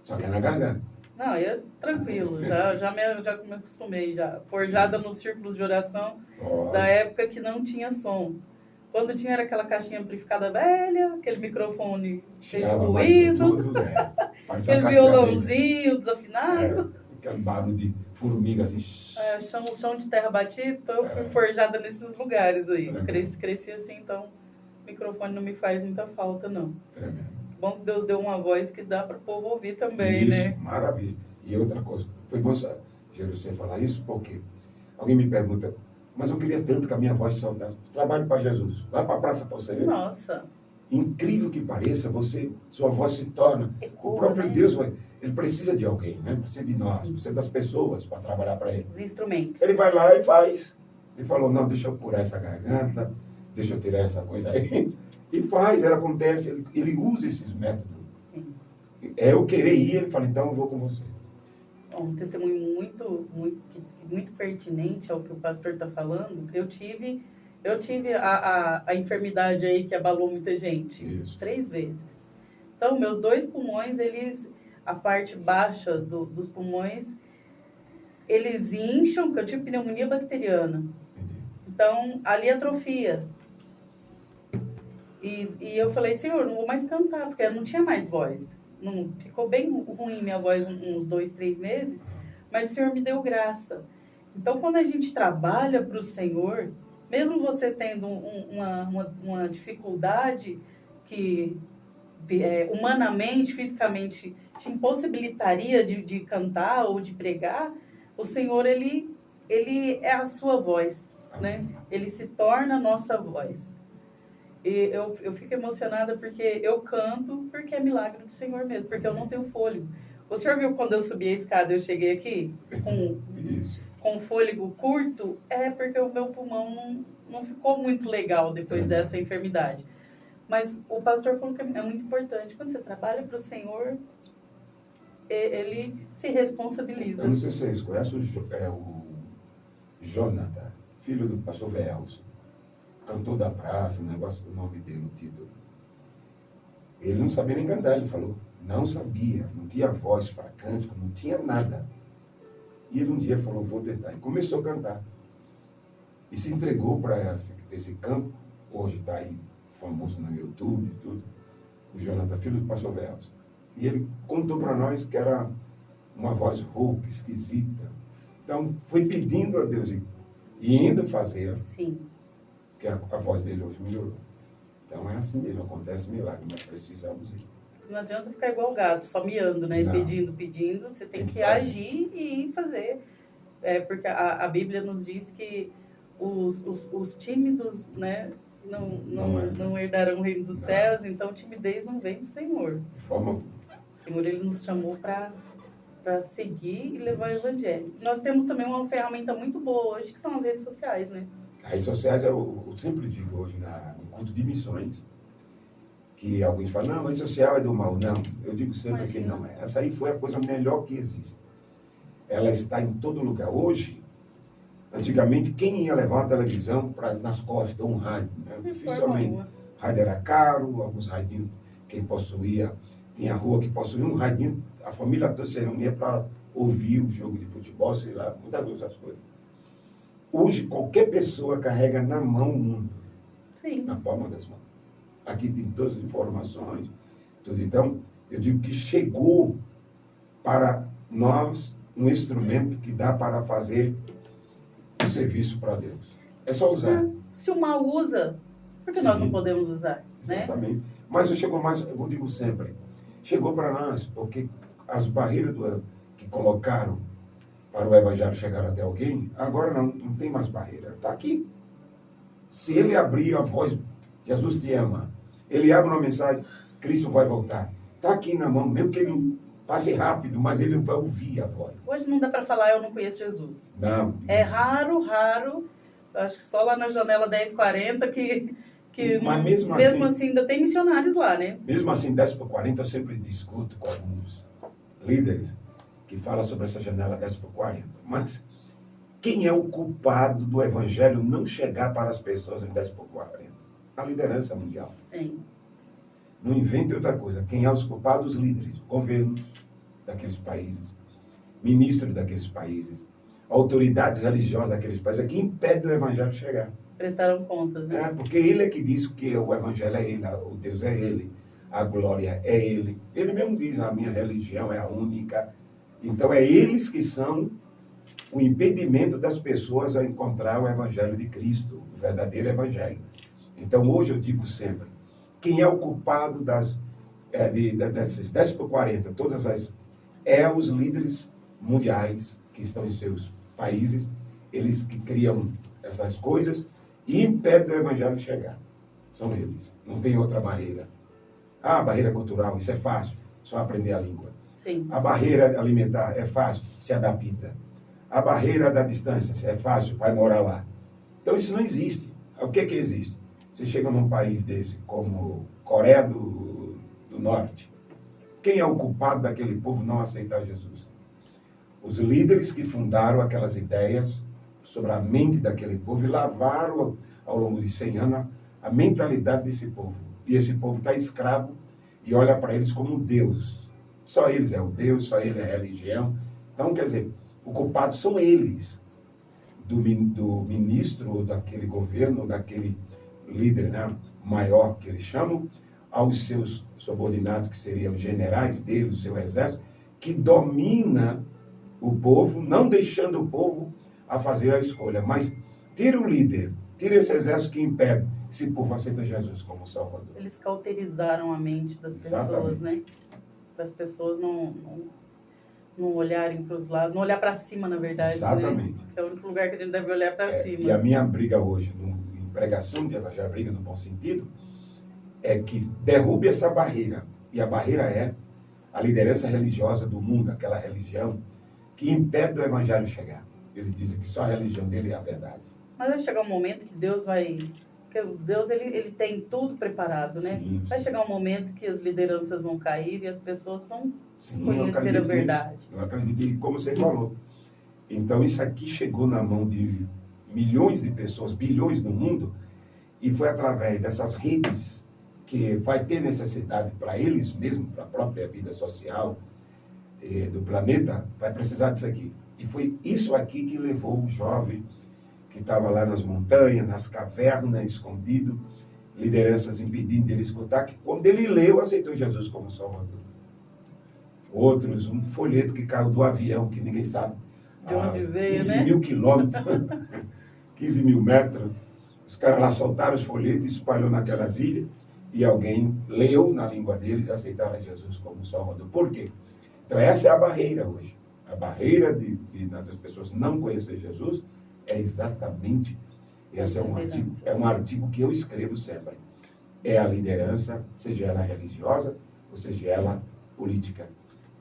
Só que é na garganta. Não, eu tranquilo, já me acostumei, já. Forjada nos círculos de oração Pode. da época que não tinha som. Quando tinha era aquela caixinha amplificada velha, aquele microfone cheio de Chegava mais de ruído, tudo, né? Parecia aquele uma violãozinho desafinado. aquele barulho de formiga assim. Chão de terra batida, então eu fui forjada nesses lugares aí. Tremendo. Cresci assim, então o microfone não me faz muita falta, não. Tremendo. Bom que Deus deu uma voz que dá para o povo ouvir também, Isso, né? maravilha. E outra coisa, foi bom você falar isso, porque alguém me pergunta, mas eu queria tanto que a minha voz saudasse. Trabalho para Jesus, vai para a praça para você ver. Nossa, Incrível que pareça, sua voz se torna. ecoa, O próprio né? Deus, ele precisa de alguém, né? Precisa de nós, precisa das pessoas para trabalhar para ele. Os instrumentos. Ele vai lá e faz. Ele falou, não, deixa eu curar essa garganta, deixa eu tirar essa coisa aí. E faz, ela acontece, ele usa esses métodos. Sim. É eu querer ir, ele fala, então eu vou com você. Um testemunho muito pertinente ao que o pastor está falando. Eu tive a enfermidade aí que abalou muita gente. Isso. 3 vezes. Então, meus 2 pulmões, a parte baixa dos pulmões, eles incham, porque eu tive pneumonia bacteriana. Entendi. Então, ali atrofia. E eu falei, Senhor, não vou mais cantar, porque eu não tinha mais voz. Não, ficou bem ruim minha voz uns 2, 3 meses, mas o Senhor me deu graça. Então, quando a gente trabalha para o Senhor, mesmo você tendo uma dificuldade que humanamente, fisicamente, te impossibilitaria de cantar ou de pregar, o Senhor, ele é a sua voz, né? Ele se torna a nossa voz. E eu fico emocionada porque eu canto porque é milagre do Senhor mesmo, porque eu não tenho fôlego. O senhor viu quando eu subi a escada, eu cheguei aqui Isso. com fôlego curto? É porque o meu pulmão não ficou muito legal depois dessa enfermidade. Mas o pastor falou que é muito importante. Quando você trabalha para o Senhor, ele se responsabiliza. Eu não sei se vocês conhecem o Jonathan, filho do pastor Velso. Cantor da praça, o negócio do nome dele, o título. Ele não sabia nem cantar, ele falou. Não sabia, não tinha voz para cântico, não tinha nada. E ele um dia falou, vou tentar. E começou a cantar. E se entregou para esse campo. Hoje está aí famoso no YouTube e tudo. O Jonathan, filho do pastor Velso. E ele contou para nós que era uma voz rouca, esquisita. Então, foi pedindo a Deus e indo fazer. Sim. Que a voz dele hoje melhorou. Então é assim mesmo, acontece milagre, nós precisamos ir. Não adianta ficar igual gato, só miando, né? Não. Pedindo. Você tem que fazer. agir e ir fazer. Porque a Bíblia nos diz que os tímidos, né, não herdarão o reino dos céus, então timidez não vem do Senhor. De forma... O Senhor, ele nos chamou para seguir e levar o evangelho. Nós temos também uma ferramenta muito boa hoje, que são as redes sociais, né? As redes sociais, eu sempre digo hoje no culto de missões, que alguns falam, não, a rede social é do mal. Não, eu digo sempre que não é. Essa aí foi a coisa melhor que existe. Ela está em todo lugar. Hoje, Antigamente, quem ia levar uma televisão nas costas, ou um rádio? Né? Dificilmente. Rádio era caro, alguns radinhos, quem possuía, tinha rua que possuía um radinho, a família toda se reunia para ouvir o jogo de futebol, sei lá, muitas outras coisas. Hoje, qualquer pessoa carrega na mão o mundo. Sim. Na palma das mãos. Aqui tem todas as informações, tudo. Então, eu digo que chegou para nós um instrumento que dá para fazer o serviço para Deus. É só usar. Se o mal usa, por que Sim. nós não podemos usar? Exatamente. Né? Mas chegou mais, eu digo sempre, chegou para nós, porque as barreiras que colocaram para o Evangelho chegar até alguém, agora não tem mais barreira. Está aqui. Se ele abrir a voz, Jesus te ama, ele abre uma mensagem, Cristo vai voltar. Está aqui na mão, mesmo que ele não passe rápido, mas ele vai ouvir a voz. Hoje não dá para falar, eu não conheço Jesus. Não. É raro, acho que só lá na janela 1040 que mas mesmo assim ainda tem missionários lá, né? Mesmo assim, 10/40, eu sempre discuto com alguns líderes que falam sobre essa janela 10/40. Mas quem é o culpado do evangelho não chegar para as pessoas em 10/40? A liderança mundial. Sim. Não invente outra coisa. Quem é os culpados? Os líderes, governos daqueles países, ministros daqueles países, autoridades religiosas daqueles países, é que impede o evangelho chegar. Prestaram contas, né? Porque ele é que diz que o evangelho é ele, o Deus é ele, a glória é ele. Ele mesmo diz, a minha religião é a única. Então é eles que são o impedimento das pessoas a encontrar o evangelho de Cristo, o verdadeiro evangelho. Então hoje eu digo sempre, quem é o culpado desses 10/40, é os líderes mundiais que estão em seus países, eles que criam essas coisas e impedem o evangelho chegar. São eles. Não tem outra barreira. A barreira cultural, isso é fácil, só aprender a língua. Sim. A barreira alimentar é fácil, se adapta. A barreira da distância é fácil, vai morar lá. Então isso não existe. O que existe? Você chega num país desse como Coreia do Norte. Quem é o culpado daquele povo não aceitar Jesus? Os líderes que fundaram aquelas ideias sobre a mente daquele povo e lavaram ao longo de 100 anos a mentalidade desse povo. E esse povo está escravo e olha para eles como um Deus. Só eles é o Deus, só ele é a religião. Então, quer dizer, o culpado são eles, do ministro, daquele governo, daquele líder, né, maior que eles chamam, aos seus subordinados, que seriam os generais dele, o seu exército, que domina o povo, não deixando o povo a fazer a escolha. Mas tira o líder, tira esse exército que impede, esse povo aceita Jesus como Salvador. Eles cauterizaram a mente das pessoas, né? Para as pessoas não olharem para os lados, não olhar para cima, na verdade. Exatamente. Né? É o único lugar que a gente deve olhar para cima. E a minha briga hoje, em pregação de evangelho, a briga no bom sentido, é que derrube essa barreira. E a barreira é a liderança religiosa do mundo, aquela religião que impede o evangelho chegar. Eles dizem que só a religião dele é a verdade. Mas vai chegar um momento que Deus vai... Porque Deus, ele tem tudo preparado, né? Sim, vai chegar um momento que as lideranças vão cair e as pessoas vão conhecer a nisso. verdade. Eu acredito em como você falou. Então, isso aqui chegou na mão de milhões de pessoas, bilhões no mundo, e foi através dessas redes que vai ter necessidade para eles mesmos, para a própria vida social do planeta, vai precisar disso aqui. E foi isso aqui que levou o jovem que estava lá nas montanhas, nas cavernas, escondido, lideranças impedindo dele escutar, que quando ele leu, aceitou Jesus como Salvador. Outros, um folheto que caiu do avião, que ninguém sabe, de onde veio, 15 né? mil quilômetros, 15 mil metros. Os caras lá soltaram os folhetos, espalhou naquelas ilhas, e alguém leu na língua deles e aceitaram Jesus como Salvador. Por quê? Então essa é a barreira hoje. A barreira das pessoas não conhecer Jesus é exatamente, esse é um artigo que eu escrevo sempre. É a liderança, seja ela religiosa, ou seja ela política.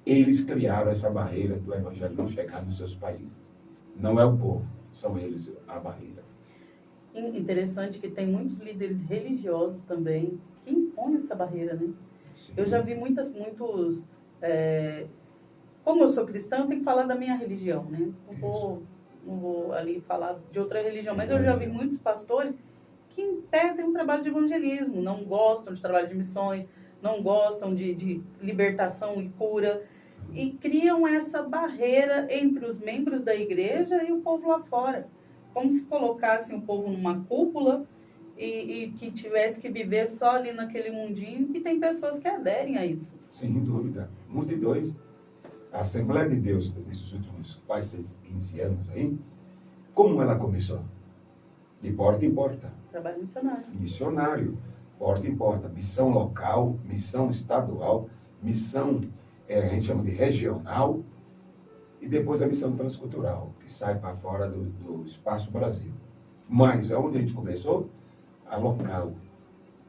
Eles criaram essa barreira do evangelho não chegar nos seus países. Não é o povo, são eles a barreira. Interessante que tem muitos líderes religiosos também que impõem essa barreira, né? Sim. Eu já vi muitos... como eu sou cristã, eu tenho que falar da minha religião, né? Não vou não vou ali falar de outra religião, mas eu já vi muitos pastores que impedem o trabalho de evangelismo, não gostam de trabalho de missões, não gostam de libertação e cura, e criam essa barreira entre os membros da igreja e o povo lá fora. Como se colocassem o povo numa cúpula e que tivesse que viver só ali naquele mundinho, e tem pessoas que aderem a isso. Sem dúvida. Multidões. A Assembleia de Deus, nesses últimos quase 15 anos aí, como ela começou? De porta em porta. Trabalho missionário. Missionário, porta em porta. Missão local, missão estadual, missão, a gente chama de regional, e depois a missão transcultural, que sai para fora do espaço Brasil. Mas aonde a gente começou? A local,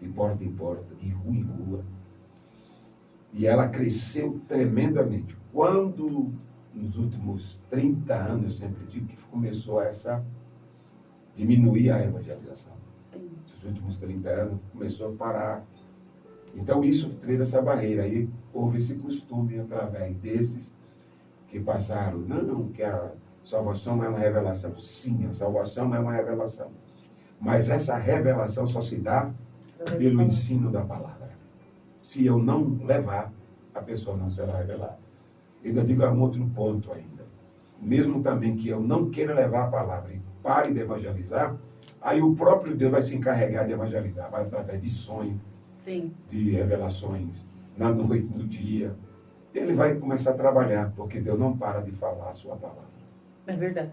de porta em porta, de rua em rua. E ela cresceu tremendamente. Quando, nos últimos 30 anos, eu sempre digo que começou diminuir a evangelização. Sim. Nos últimos 30 anos, começou a parar. Então, isso teve essa barreira. Aí houve esse costume, através desses que passaram. Não, que a salvação é uma revelação. Sim, a salvação é uma revelação. Mas essa revelação só se dá pelo ensino da palavra. Se eu não levar, a pessoa não será revelada. Eu ainda digo um outro ponto ainda. Mesmo também que eu não queira levar a palavra e pare de evangelizar, aí o próprio Deus vai se encarregar de evangelizar. Vai através de sonho, Sim. de revelações, na noite, no dia. Ele vai começar a trabalhar, porque Deus não para de falar a sua palavra. É verdade.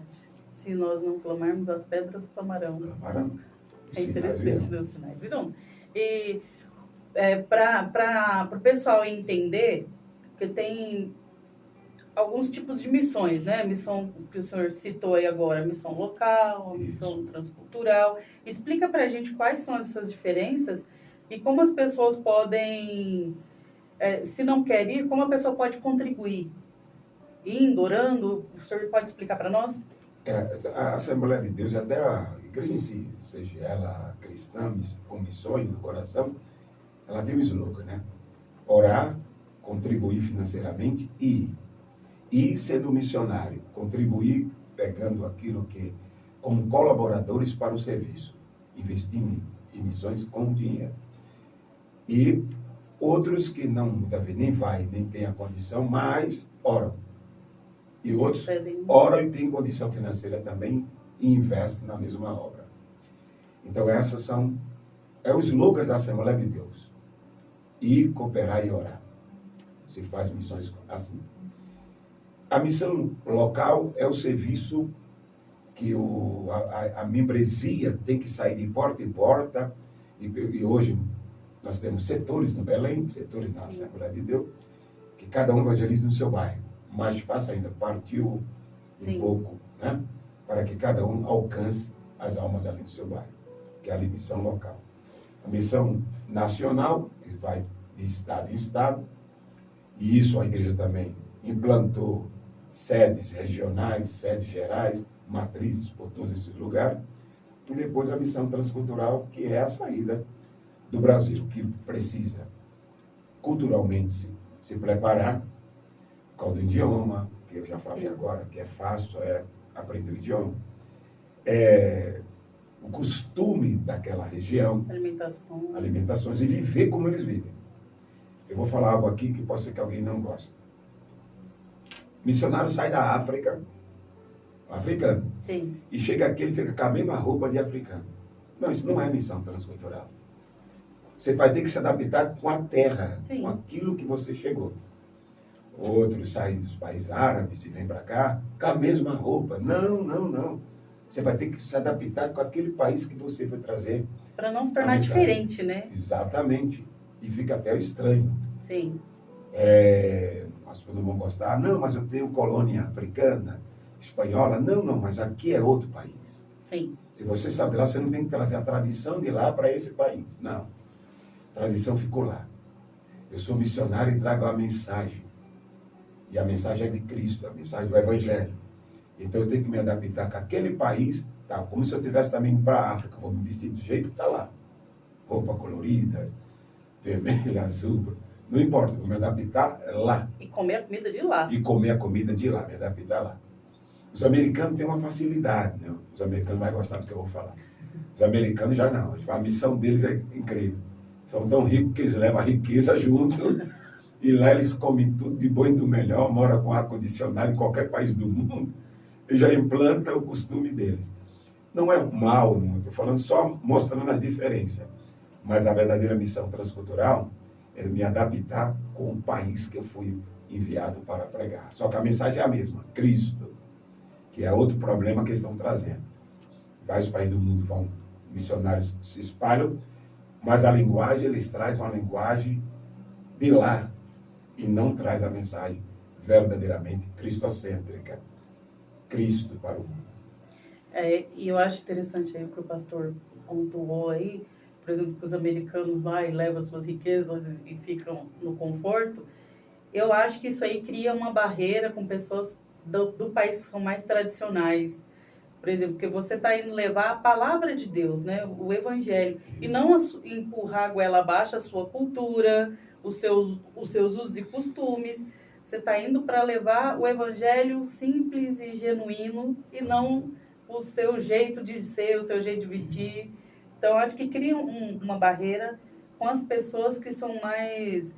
Se nós não clamarmos, as pedras clamarão. Clamarão. É interessante, os sinais virão. E para o pessoal entender, porque tem alguns tipos de missões, né? Missão que o senhor citou aí agora, missão local, missão transcultural. Explica para a gente quais são essas diferenças e como as pessoas podem, se não quer ir, como a pessoa pode contribuir? Indo, orando, o senhor pode explicar para nós? A Assembleia de Deus, até a igreja em si, seja ela cristã, com missões do coração, ela tem um slogan, né? Orar, contribuir financeiramente e sendo missionário, contribuir pegando aquilo que, como colaboradores para o serviço, investir em missões com dinheiro. E outros que não, muitas vezes, nem vai, nem tem a condição, mas oram. E outros oram e têm condição financeira também e investem na mesma obra. Então, essas são os slogans da Assembleia de Deus. Ir, cooperar e orar. Se faz missões assim. A missão local é o serviço que a membresia tem que sair de porta em porta. E hoje nós temos setores no Belém, setores na Assembleia de Deus, que cada um evangeliza no seu bairro. Mais fácil ainda, partiu um pouco, né? Para que cada um alcance as almas ali no seu bairro, que é a missão local. A missão nacional, que vai de estado em estado, e isso a igreja também implantou sedes regionais, sedes gerais, matrizes por todos esses lugares, e depois a missão transcultural, que é a saída do Brasil, que precisa culturalmente se preparar, por causa do idioma, que eu já falei agora, que é fácil, aprender o idioma, o costume daquela região, alimentações, e viver como eles vivem. Eu vou falar algo aqui que pode ser que alguém não goste. Missionário sai da África, africano, e chega aqui, ele fica com a mesma roupa de africano. Não, isso não é missão transcultural. Você vai ter que se adaptar com a terra, com aquilo que você chegou. Outros saem dos países árabes e vêm para cá com a mesma roupa. Não. Você vai ter que se adaptar com aquele país que você foi trazer. Para não se tornar diferente, né? Exatamente. E fica até estranho. Sim. As pessoas não vão gostar. Não, mas eu tenho colônia africana, espanhola. Não, mas aqui é outro país. Sim. Se você sabe de lá, você não tem que trazer a tradição de lá para esse país. Não. A tradição ficou lá. Eu sou missionário e trago a mensagem. E a mensagem é de Cristo, a mensagem do Evangelho. Então eu tenho que me adaptar com aquele país, tá? Como se eu estivesse também indo para a África. Vou me vestir do jeito que está lá. Roupa colorida, vermelha, azul. Não importa, vou me adaptar lá. E comer a comida de lá. E comer a comida de lá, me adaptar lá. Os americanos têm uma facilidade, né? Os americanos vão gostar do que eu vou falar. Os americanos já não. A missão deles é incrível. São tão ricos que eles levam a riqueza junto. E lá eles comem tudo de bom e do melhor, moram com ar-condicionado em qualquer país do mundo. E já implanta o costume deles. Não é mal, não estou falando só mostrando as diferenças. Mas a verdadeira missão transcultural é me adaptar com o país que eu fui enviado para pregar. Só que a mensagem é a mesma, Cristo, que é outro problema que eles estão trazendo. Vários países do mundo vão, missionários se espalham, mas a linguagem, eles trazem uma linguagem de lá e não traz a mensagem verdadeiramente cristocêntrica. Cristo para o mundo. E eu acho interessante aí o que o pastor pontuou aí, por exemplo, que os americanos vão e levam as suas riquezas e ficam no conforto. Eu acho que isso aí cria uma barreira com pessoas do país que são mais tradicionais. Por exemplo, porque você está indo levar a palavra de Deus, né? O evangelho, e não empurrar a goela abaixo a sua cultura, os seus usos e costumes. Você está indo para levar o evangelho simples e genuíno e não o seu jeito de ser, o seu jeito de vestir. Então, acho que cria uma barreira com as pessoas que são mais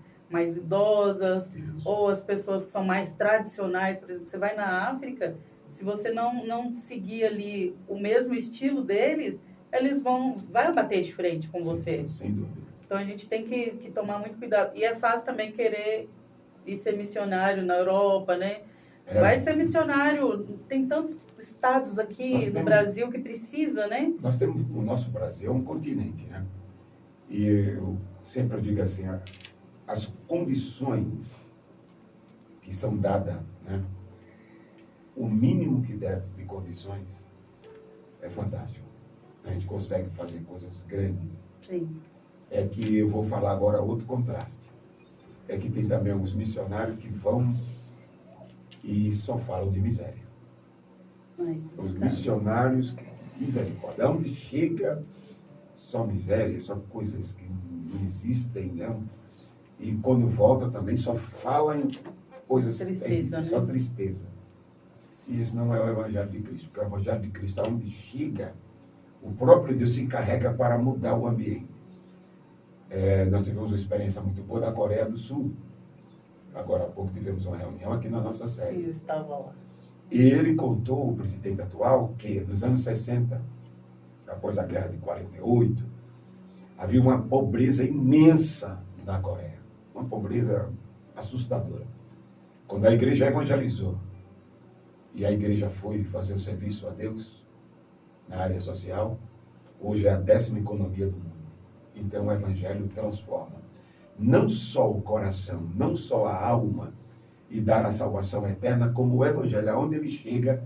idosas, ou as pessoas que são mais tradicionais. Por exemplo, você vai na África, se você não seguir ali o mesmo estilo deles, eles vai bater de frente com você. Sim, sem dúvida. Então, a gente tem que tomar muito cuidado. E é fácil também querer ir ser missionário na Europa, né? Vai ser missionário, tem tantos estados aqui no Brasil que precisa, né? Nós temos, o nosso Brasil é um continente, né? E eu sempre digo assim, as condições que são dadas, né? O mínimo que der de condições é fantástico. A gente consegue fazer coisas grandes. Sim. É que eu vou falar agora outro contraste. É que tem também alguns missionários que vão e só falam de miséria. Os missionários, misericórdia, onde chega só miséria, só coisas que não existem, né? E quando volta também só fala em coisas tristeza, né? Só tristeza. E esse não é o Evangelho de Cristo, porque o Evangelho de Cristo, onde chega, o próprio Deus se encarrega para mudar o ambiente. Nós tivemos uma experiência muito boa da Coreia do Sul. Agora há pouco tivemos uma reunião aqui na nossa sede. Sim, eu estava lá. E ele contou, o presidente atual, que nos anos 60, após a guerra de 48, havia uma pobreza imensa na Coreia. Uma pobreza assustadora. Quando a igreja evangelizou, e a igreja foi fazer o serviço a Deus, na área social, hoje é a 10ª economia do mundo. Então o evangelho transforma não só o coração, não só a alma, e dar a salvação eterna, como o evangelho, aonde ele chega,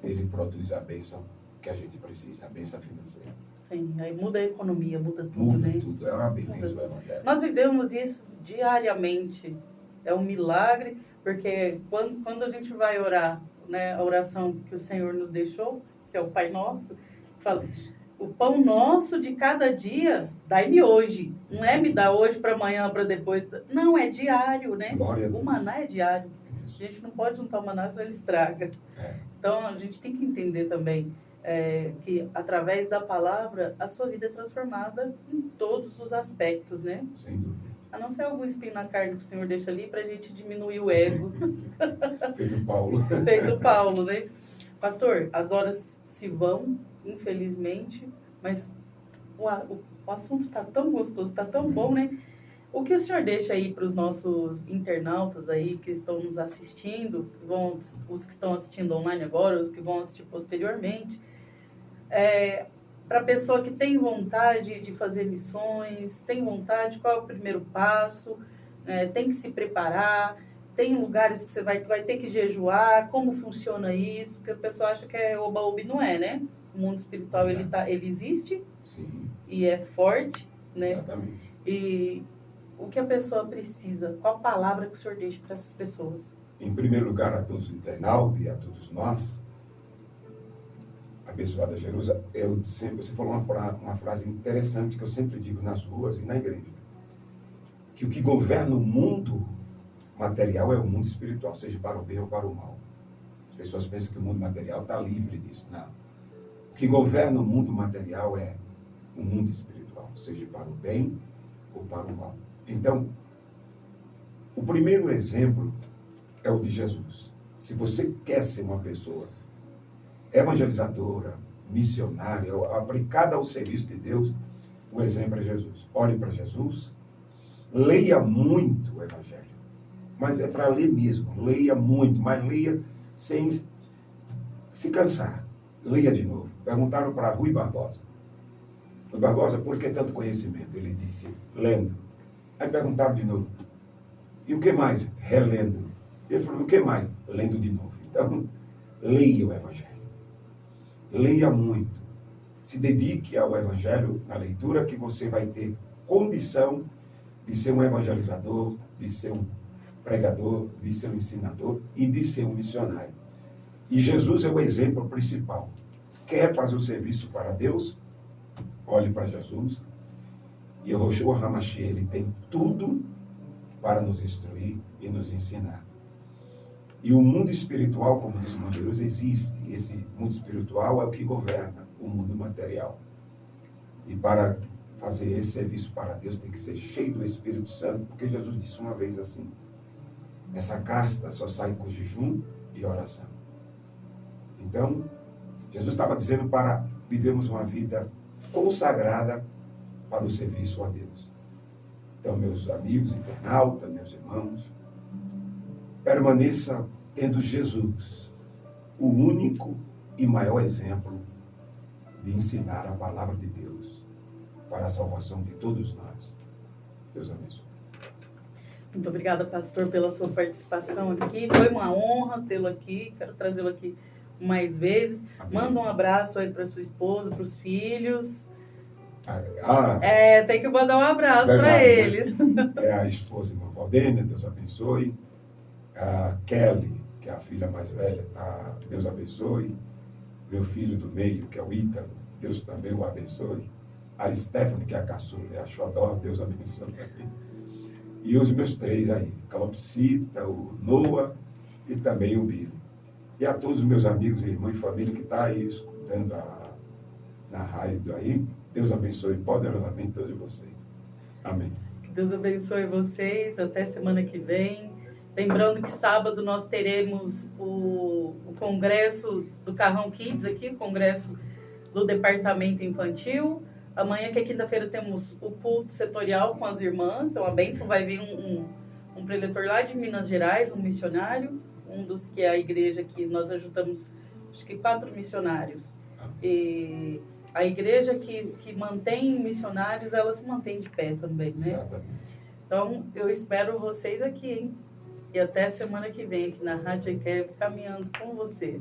ele produz a bênção que a gente precisa, a bênção financeira. Sim, aí muda a economia, muda tudo, Muda né? tudo, é uma beleza o evangelho. Nós vivemos isso diariamente, é um milagre, porque quando a gente vai orar, né, a oração que o Senhor nos deixou, que é o Pai Nosso, fala, o pão nosso de cada dia, dai-me hoje. Não é me dar hoje para amanhã, para depois. Não, é diário, né? O maná é diário. A gente não pode juntar o maná, senão ele estraga. Então, a gente tem que entender também que, através da palavra, a sua vida é transformada em todos os aspectos, né? Sem dúvida. A não ser algum espinho na carne que o Senhor deixa ali para a gente diminuir o ego. Feito Paulo. Feito Paulo, né? Pastor, as horas se vão, infelizmente, mas o assunto está tão gostoso, está tão bom, né? O que o senhor deixa aí para os nossos internautas aí que estão nos assistindo, os que estão assistindo online agora, os que vão assistir posteriormente, para a pessoa que tem vontade de fazer missões, tem vontade, qual é o primeiro passo, tem que se preparar, tem lugares que você vai ter que jejuar, como funciona isso? Porque a pessoa acha que é oba-oba e não é, né? O mundo espiritual, ele existe. Sim. E é forte, né? Exatamente. E o que a pessoa precisa? Qual palavra que o senhor deixa para essas pessoas? Em primeiro lugar, a todos os internautas e a todos nós, abençoada Jerusa, você falou uma frase interessante que eu sempre digo nas ruas e na igreja, que o que governa o mundo material é o mundo espiritual, seja para o bem ou para o mal. As pessoas pensam que o mundo material está livre disso. Não. O que governa o mundo material é o mundo espiritual, seja para o bem ou para o mal. Então, o primeiro exemplo é o de Jesus. Se você quer ser uma pessoa evangelizadora, missionária, aplicada ao serviço de Deus, o exemplo é Jesus. Olhe para Jesus, leia muito o Evangelho. Mas é para ler mesmo, leia muito, mas leia sem se cansar. Leia de novo. Perguntaram para Rui Barbosa. Rui Barbosa, por que tanto conhecimento? Ele disse, lendo. Aí perguntaram de novo. E o que mais? Relendo. Ele falou, o que mais? Lendo de novo. Então, leia o Evangelho. Leia muito. Se dedique ao Evangelho, na leitura, que você vai ter condição de ser um evangelizador, de ser um pregador, de ser um ensinador e de ser um missionário. E Jesus é o exemplo principal. Quer fazer o serviço para Deus? Olhe para Jesus. E o Yoshua HaMashiach, ele tem tudo para nos instruir e nos ensinar. E o mundo espiritual, como disse o Jesus, existe. Esse mundo espiritual é o que governa o mundo material. E para fazer esse serviço para Deus tem que ser cheio do Espírito Santo, porque Jesus disse uma vez assim, essa casta só sai com jejum e oração. Então, Jesus estava dizendo para vivermos uma vida consagrada para o serviço a Deus. Então, meus amigos internautas, meus irmãos, permaneça tendo Jesus, o único e maior exemplo de ensinar a palavra de Deus para a salvação de todos nós. Deus abençoe. Muito obrigada, pastor, pela sua participação aqui. Foi uma honra tê-lo aqui. Quero trazê-lo aqui mais vezes. Amém. Manda um abraço aí para sua esposa, para os filhos. Tem que mandar um abraço para eles. É a esposa, irmã Valdênia, Deus abençoe. A Kelly, que é a filha mais velha, tá? Deus abençoe. Meu filho do meio, que é o Ítalo, Deus também o abençoe. A Stephanie, que é a caçula, é a Xodó, Deus abençoe. E os meus três aí, Calopsita, o Noah e também o Billy. E a todos os meus amigos, irmãos e família que estão aí escutando na rádio aí, Deus abençoe poderosamente todos vocês. Amém. Deus abençoe vocês, até semana que vem. Lembrando que sábado nós teremos o congresso do Carrão Kids aqui, o congresso do departamento infantil. Amanhã, que é quinta-feira, temos o culto setorial com as irmãs. É uma bênção, vai vir um preletor lá de Minas Gerais, um missionário, um dos que é a igreja que nós ajudamos, acho que 4 missionários. E a igreja que mantém missionários, ela se mantém de pé também, né? Exatamente. Então, eu espero vocês aqui, hein? E até semana que vem, aqui na Rádio EQEV, caminhando com você.